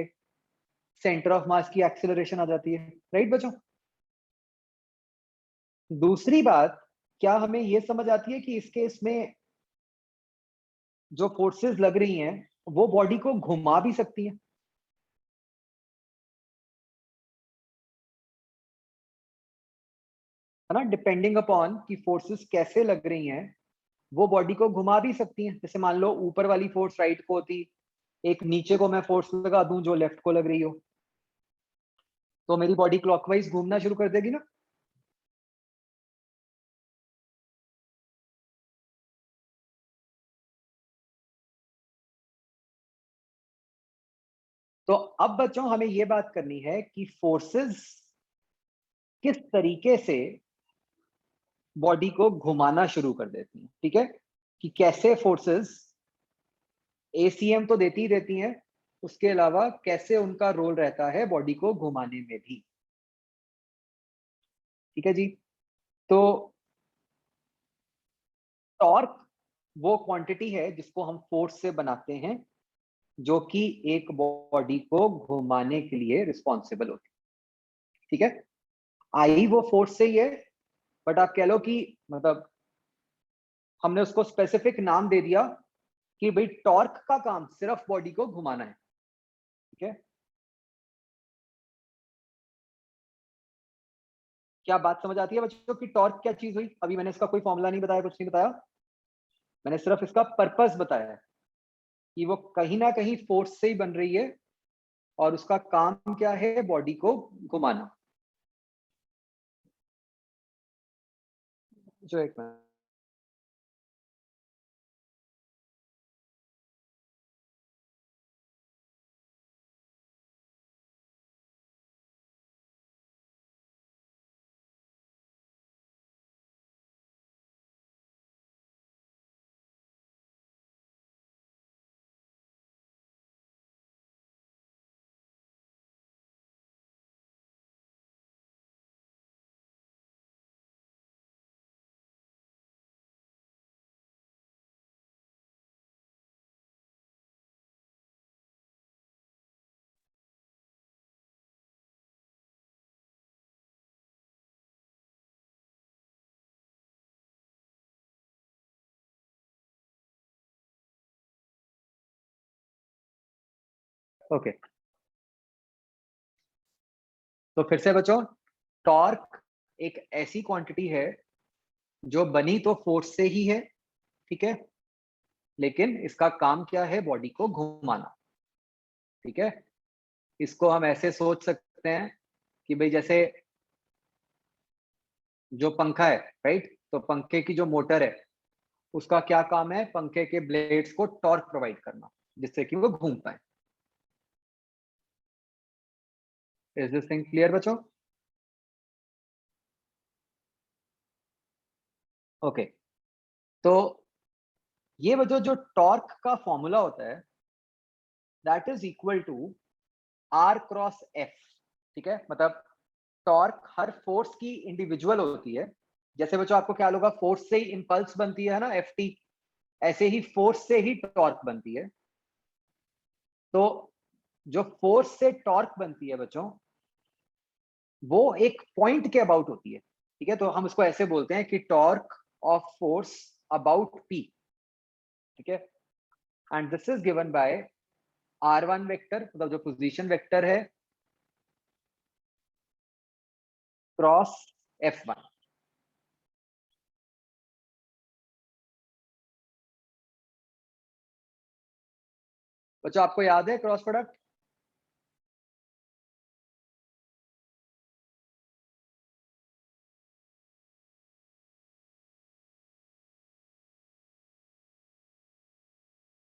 सेंटर ऑफ मास की एक्सेलरेशन आ जाती है, राइट बच्चों? दूसरी बात, क्या हमें ये समझ आती है कि इस केस में जो फोर्सेस लग रही हैं वो बॉडी को घुमा भी सकती हैं, है ना? डिपेंडिंग अपॉन कि फोर्सेस कैसे लग रही हैं वो बॉडी को घुमा भी सकती हैं। जैसे मान लो ऊपर वाली फोर्स राइट को होती, एक नीचे को मैं फोर्स लगा दूं जो लेफ्ट को लग रही हो, तो मेरी बॉडी क्लॉकवाइज घूमना शुरू कर देगी ना। तो अब बच्चों हमें ये बात करनी है कि फोर्सेस किस तरीके से बॉडी को घुमाना शुरू कर देती हैं, ठीक है? कि कैसे फोर्सेस एसीएम तो देती ही देती हैं, उसके अलावा कैसे उनका रोल रहता है बॉडी को घुमाने में भी। ठीक है जी, तो टॉर्क वो क्वांटिटी है जिसको हम फोर्स से बनाते हैं, जो कि एक बॉडी को घुमाने के लिए रिस्पॉन्सिबल होती है। ठीक है, आई वो फोर्स से ही है, बट आप कह लो कि मतलब हमने उसको स्पेसिफिक नाम दे दिया कि भाई टॉर्क का काम सिर्फ बॉडी को घुमाना है। ठीक है, क्या बात समझ आती है बच्चों की टॉर्क क्या चीज हुई? अभी मैंने इसका कोई फॉर्मूला नहीं बताया, कुछ नहीं बताया, मैंने सिर्फ इसका पर्पस बताया है कि वो कहीं ना कहीं फोर्स से ही बन रही है और उसका काम क्या है, बॉडी को घुमाना। जो एक ओके, तो फिर से बच्चों, टॉर्क एक ऐसी क्वांटिटी है जो बनी तो फोर्स से ही है, ठीक है, लेकिन इसका काम क्या है? बॉडी को घुमाना, ठीक है। इसको हम ऐसे सोच सकते हैं कि भाई जैसे जो पंखा है, राइट, तो पंखे की जो मोटर है उसका क्या काम है? पंखे के ब्लेड्स को टॉर्क प्रोवाइड करना जिससे कि वो घूम पाए। इज दिस थिंग क्लियर बच्चों? ओके, तो ये बच्चों जो टॉर्क का फॉर्मूला होता है that is equal to R cross F, ठीक है। मतलब टॉर्क हर फोर्स की इंडिविजुअल होती है। जैसे बच्चों आपको क्या होगा, फोर्स से ही इंपल्स बनती है ना, एफ टी, ऐसे ही फोर्स से ही टॉर्क बनती है। तो जो फोर्स से टॉर्क बनती है बच्चों, वो एक पॉइंट के अबाउट होती है, ठीक है। तो हम उसको ऐसे बोलते हैं कि torque of force about P, ठीक है। And this is given by R one vector, मतलब जो पोजीशन वेक्टर है, क्रॉस एफ वन। बच्चों आपको याद है क्रॉस प्रोडक्ट?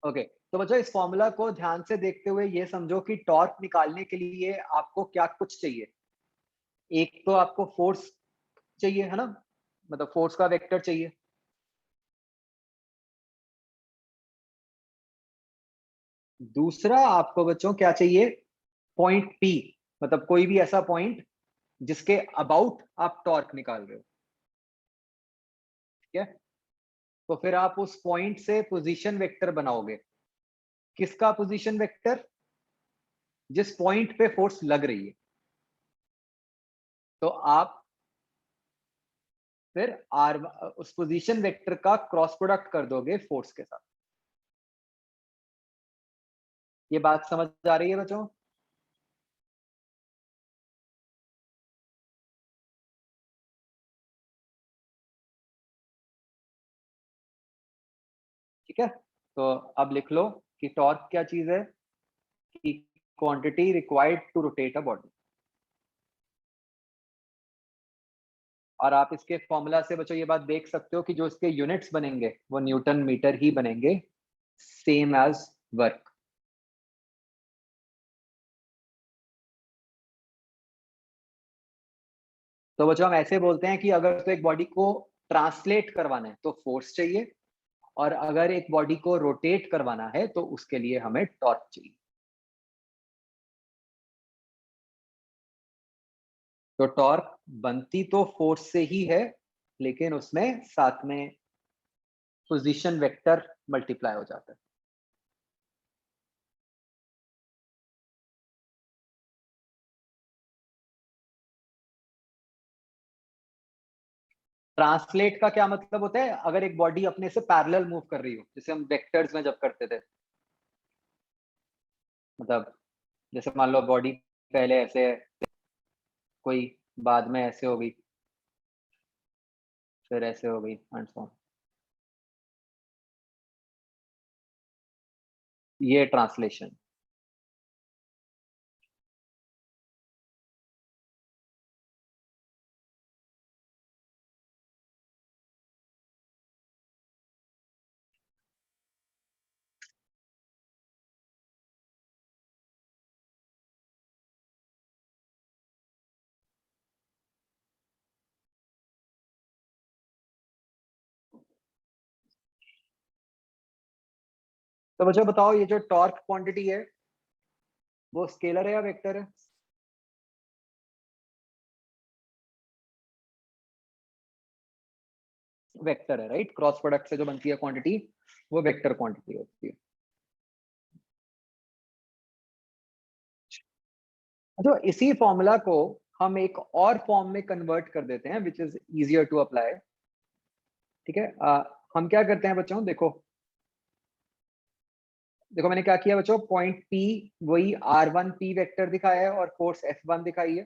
ओके, तो बच्चों इस फॉर्मूला को ध्यान से देखते हुए ये समझो कि टॉर्क निकालने के लिए आपको क्या कुछ चाहिए। एक तो आपको फोर्स चाहिए, है ना, मतलब फोर्स का वेक्टर चाहिए। दूसरा आपको बच्चों क्या चाहिए? पॉइंट पी, मतलब कोई भी ऐसा पॉइंट जिसके अबाउट आप टॉर्क निकाल रहे हो, ठीक है। तो फिर आप उस पॉइंट से पोजीशन वेक्टर बनाओगे। किसका पोजीशन वेक्टर? जिस पॉइंट पे फोर्स लग रही है। तो आप फिर आर उस पोजीशन वेक्टर का क्रॉस प्रोडक्ट कर दोगे फोर्स के साथ। ये बात समझ आ रही है बच्चों? ठीक है, तो अब लिख लो कि टॉर्क क्या चीज है, कि quantity required to rotate a body. और आप इसके फॉर्मूला से बच्चों ये बात देख सकते हो कि जो इसके यूनिट्स बनेंगे वो न्यूटन मीटर ही बनेंगे, सेम एज वर्क। तो बच्चों हम ऐसे बोलते हैं कि अगर तो एक बॉडी को ट्रांसलेट करवाना है तो फोर्स चाहिए, और अगर एक बॉडी को रोटेट करवाना है तो उसके लिए हमें टॉर्क चाहिए। तो टॉर्क बनती तो फोर्स से ही है, लेकिन उसमें साथ में पोजीशन वेक्टर मल्टीप्लाई हो जाता है। ट्रांसलेट का क्या मतलब होता है? अगर एक बॉडी अपने से पैरेलल मूव कर रही हो, जैसे हम वेक्टर्स में जब करते थे, मतलब जैसे मान लो बॉडी पहले ऐसे है, कोई बाद में ऐसे हो गई, फिर ऐसे हो गई, एंड सो ऑन। ये ट्रांसलेशन। तो बच्चों बताओ, ये जो टॉर्क क्वांटिटी है वो स्केलर है या वेक्टर है? वेक्टर है, राइट। क्रॉस प्रोडक्ट से जो बनती है क्वांटिटी वो वेक्टर क्वांटिटी होती है। तो इसी फॉर्मूला को हम एक और फॉर्म में कन्वर्ट कर देते हैं which is easier to apply, ठीक है। हम क्या करते हैं बच्चों, देखो देखो मैंने क्या किया बच्चों, पॉइंट P वही R1P वेक्टर दिखाया है और फोर्स F1 दिखाई है।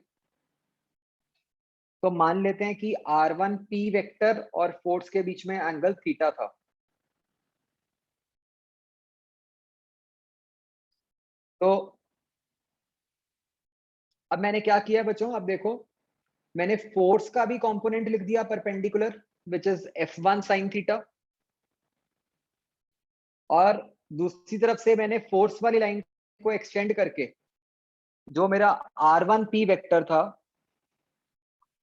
तो मान लेते हैं कि R1P वेक्टर और फोर्स के बीच में एंगल थीटा था। तो अब मैंने क्या किया बच्चों, अब देखो मैंने फोर्स का भी कंपोनेंट लिख दिया perpendicular, which is F1 sin theta, और दूसरी तरफ से मैंने फोर्स वाली लाइन को एक्सटेंड करके जो मेरा R1P वेक्टर था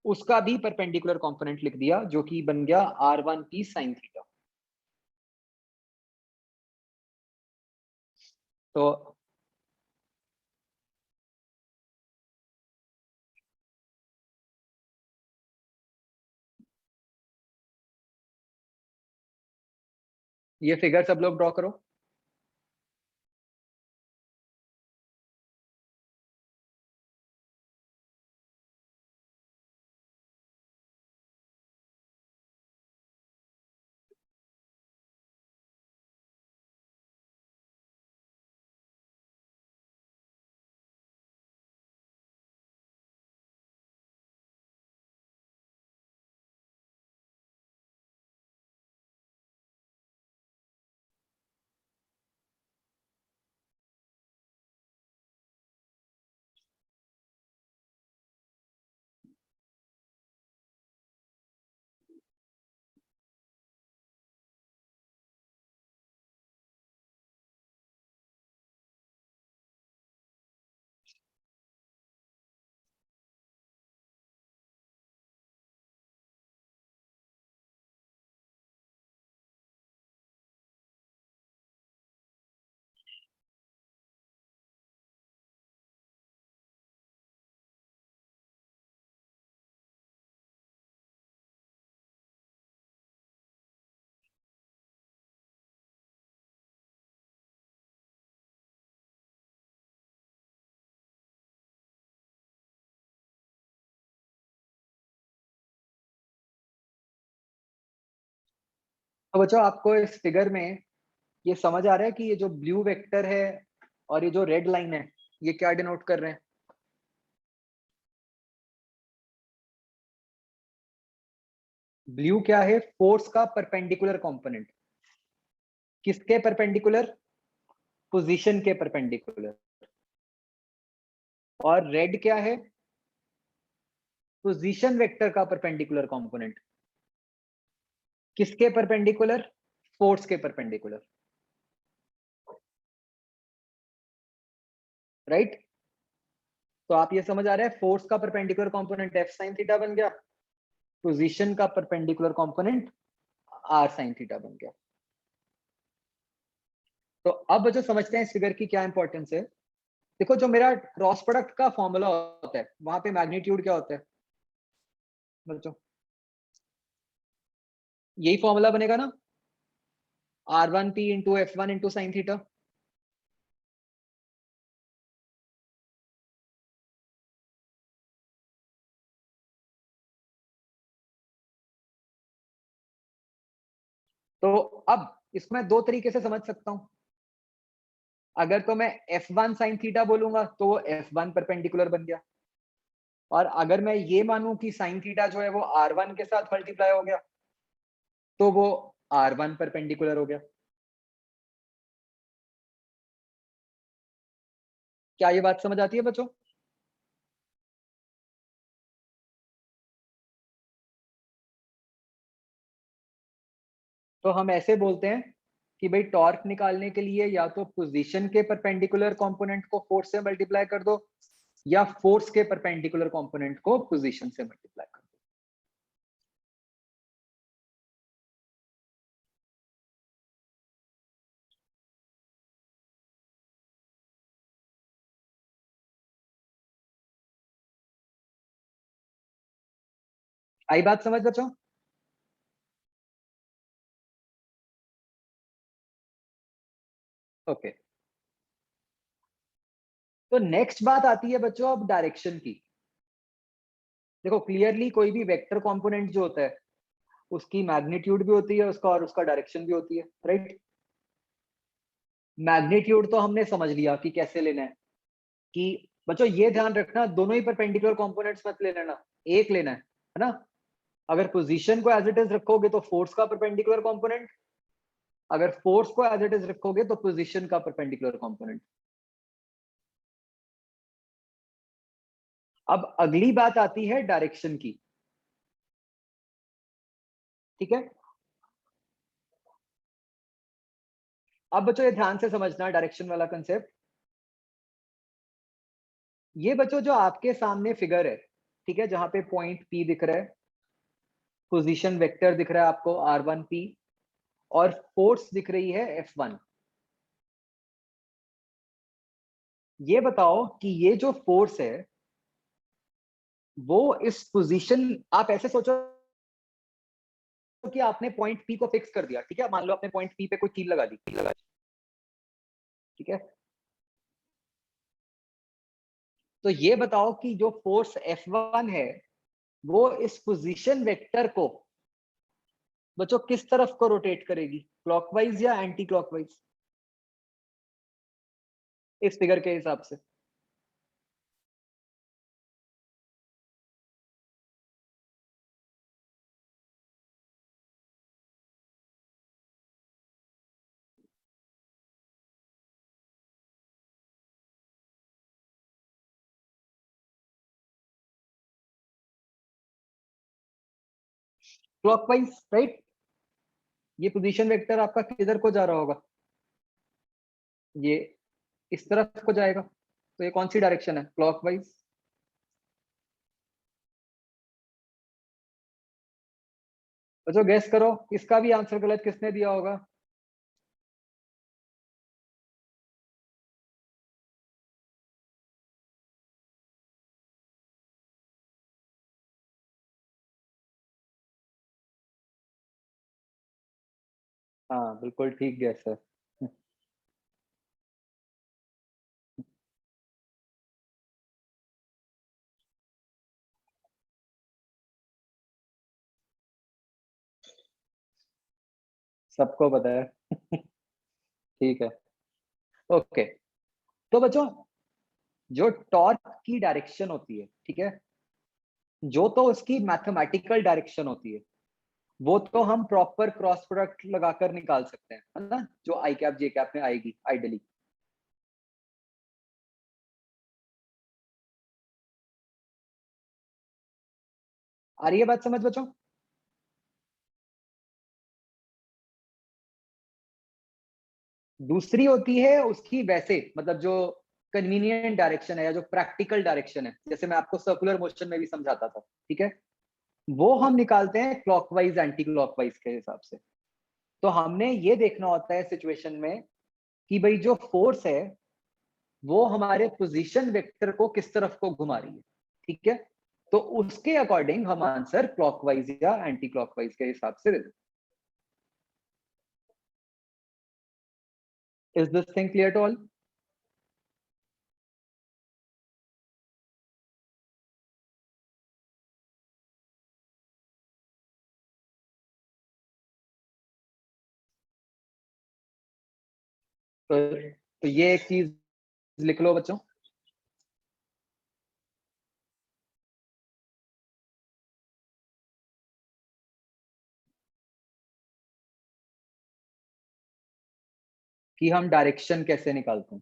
उसका भी परपेंडिकुलर कंपोनेंट लिख दिया, जो कि बन गया R1P sin थीटा। तो ये फिगर सब लोग ड्रॉ करो। तो बच्चों आपको इस फिगर में ये समझ आ रहा है कि ये जो ब्लू वेक्टर है और ये जो रेड लाइन है ये क्या डिनोट कर रहे हैं? ब्लू क्या है? फोर्स का परपेंडिकुलर कंपोनेंट। किसके परपेंडिकुलर? पोजीशन के परपेंडिकुलर। और रेड क्या है? पोजीशन वेक्टर का परपेंडिकुलर कंपोनेंट। किसके परपेंडिकुलर? फोर्स के परपेंडिकुलर। राइट? तो आप ये समझ आ रहा है, फोर्स का perpendicular component F sin theta बन गया, पोजीशन का perpendicular component R sin theta बन गया। तो अब जो समझते हैं इस फिगर की क्या इंपॉर्टेंस है। देखो जो मेरा क्रॉस प्रोडक्ट का फॉर्मूला होता है वहां पे मैग्नीट्यूड क्या होता है बच्चों? यही फॉर्मूला बनेगा ना, R1P into F1 into sine theta. तो अब इसको मैं दो तरीके से समझ सकता हूं। अगर तो मैं F1 साइन थीटा बोलूंगा तो वो F1 परपेंडिकुलर बन गया, और अगर मैं ये मानूं कि साइन थीटा जो है वो R1 के साथ मल्टीप्लाई हो गया तो वो R1 परपेंडिकुलर हो गया। क्या ये बात समझ आती है बच्चों? तो हम ऐसे बोलते हैं कि भाई टॉर्क निकालने के लिए या तो पोजीशन के परपेंडिकुलर कंपोनेंट को फोर्स से मल्टीप्लाई कर दो, या फोर्स के परपेंडिकुलर कंपोनेंट को पोजीशन से मल्टीप्लाई कर दो। आई बात समझ बच्चों? ओके। तो नेक्स्ट बात आती है बच्चों अब डायरेक्शन की। देखो क्लियरली कोई भी वेक्टर कंपोनेंट जो होता है उसकी मैग्नीट्यूड भी होती है उसका, और उसका डायरेक्शन भी होती है, राइट? मैग्नीट्यूड तो हमने समझ लिया कि कैसे लेना है, कि बच्चों ये ध्यान रखना दोनों ही परपेंडिकुलर कंपोनेंट्स मत ले लेना, एक लेना है ना। अगर पोजीशन को एज इट इज रखोगे तो फोर्स का परपेंडिकुलर कंपोनेंट, अगर फोर्स को एज इट इज रखोगे तो पोजीशन का परपेंडिकुलर कंपोनेंट। अब अगली बात आती है डायरेक्शन की, ठीक है। अब बच्चों ये ध्यान से समझना डायरेक्शन वाला कंसेप्ट। ये बच्चों जो आपके सामने फिगर है, ठीक है, जहां पे पॉइंट P दिख रहा है, पोजीशन वेक्टर दिख रहा है आपको R1P, और फोर्स दिख रही है F1। ये बताओ कि ये जो फोर्स है वो इस पोजीशन, आप ऐसे सोचो कि आपने पॉइंट P को फिक्स कर दिया, ठीक है, मान लो आपने पॉइंट P पे कोई कील लगा दी, ठीक है। तो ये बताओ कि जो फोर्स F1 है वो इस पोजीशन वेक्टर को बच्चों किस तरफ को रोटेट करेगी, क्लॉकवाइज या एंटी क्लॉकवाइज, इस फिगर के हिसाब से। Clockwise, right. ये पोजीशन वेक्टर आपका किधर को जा रहा होगा, ये इस तरफ को जाएगा, तो ये कौन सी डायरेक्शन है, क्लॉकवाइज। बच्चों गेस करो इसका भी आंसर गलत किसने दिया होगा। हाँ बिल्कुल ठीक गेस है। सबको पता है। ठीक है, ओके। तो बच्चों जो टॉर्क की डायरेक्शन होती है, ठीक है, जो तो उसकी मैथमेटिकल डायरेक्शन होती है वो तो हम प्रॉपर क्रॉस प्रोडक्ट लगाकर निकाल सकते हैं, है ना, जो आई कैप जे कैप में आएगी आइडियली। आ रही है बात समझ बच्चों। दूसरी होती है उसकी वैसे, मतलब जो कन्वीनियंट डायरेक्शन है या जो प्रैक्टिकल डायरेक्शन है, जैसे मैं आपको सर्कुलर मोशन में भी समझाता था, ठीक है, वो हम निकालते हैं क्लॉकवाइज एंटी क्लॉकवाइज के हिसाब से। तो हमने ये देखना होता है सिचुएशन में कि भाई जो फोर्स है वो हमारे पोजीशन वेक्टर को किस तरफ को घुमा रही है, ठीक है। तो उसके अकॉर्डिंग हम आंसर क्लॉकवाइज या एंटी क्लॉकवाइज के हिसाब से देते हैं। Is this thing clear to all. तो ये एक चीज लिख लो बच्चों कि हम डायरेक्शन कैसे निकालते हैं।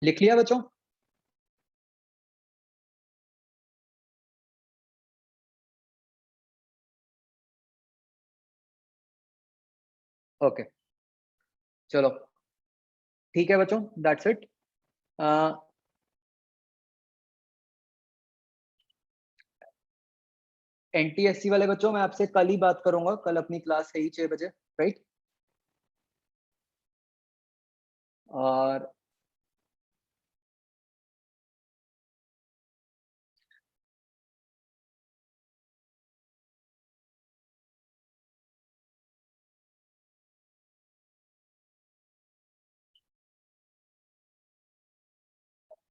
लिख लिया बच्चों? ओके, चलो ठीक है बच्चों, दैट्स इट। एनटीएससी वाले बच्चों, मैं आपसे कल ही बात करूंगा, कल अपनी क्लास है ही 6 बजे, राइट? और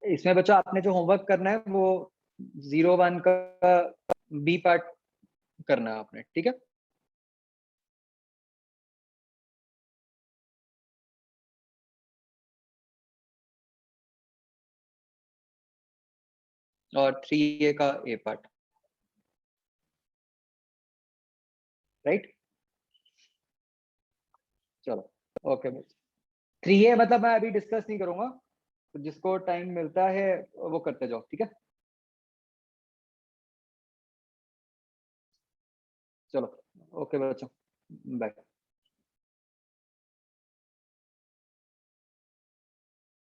इसमें बच्चों आपने जो होमवर्क करना है वो 01 का बी पार्ट करना है आपने, ठीक है? और 3A का ए पार्ट, राइट? चलो, ओके बच्चों। 3A मतलब मैं अभी डिस्कस नहीं करूंगा, तो जिसको टाइम मिलता है वो करते जाओ, ठीक है? चलो, ओके बच्चों, बाय।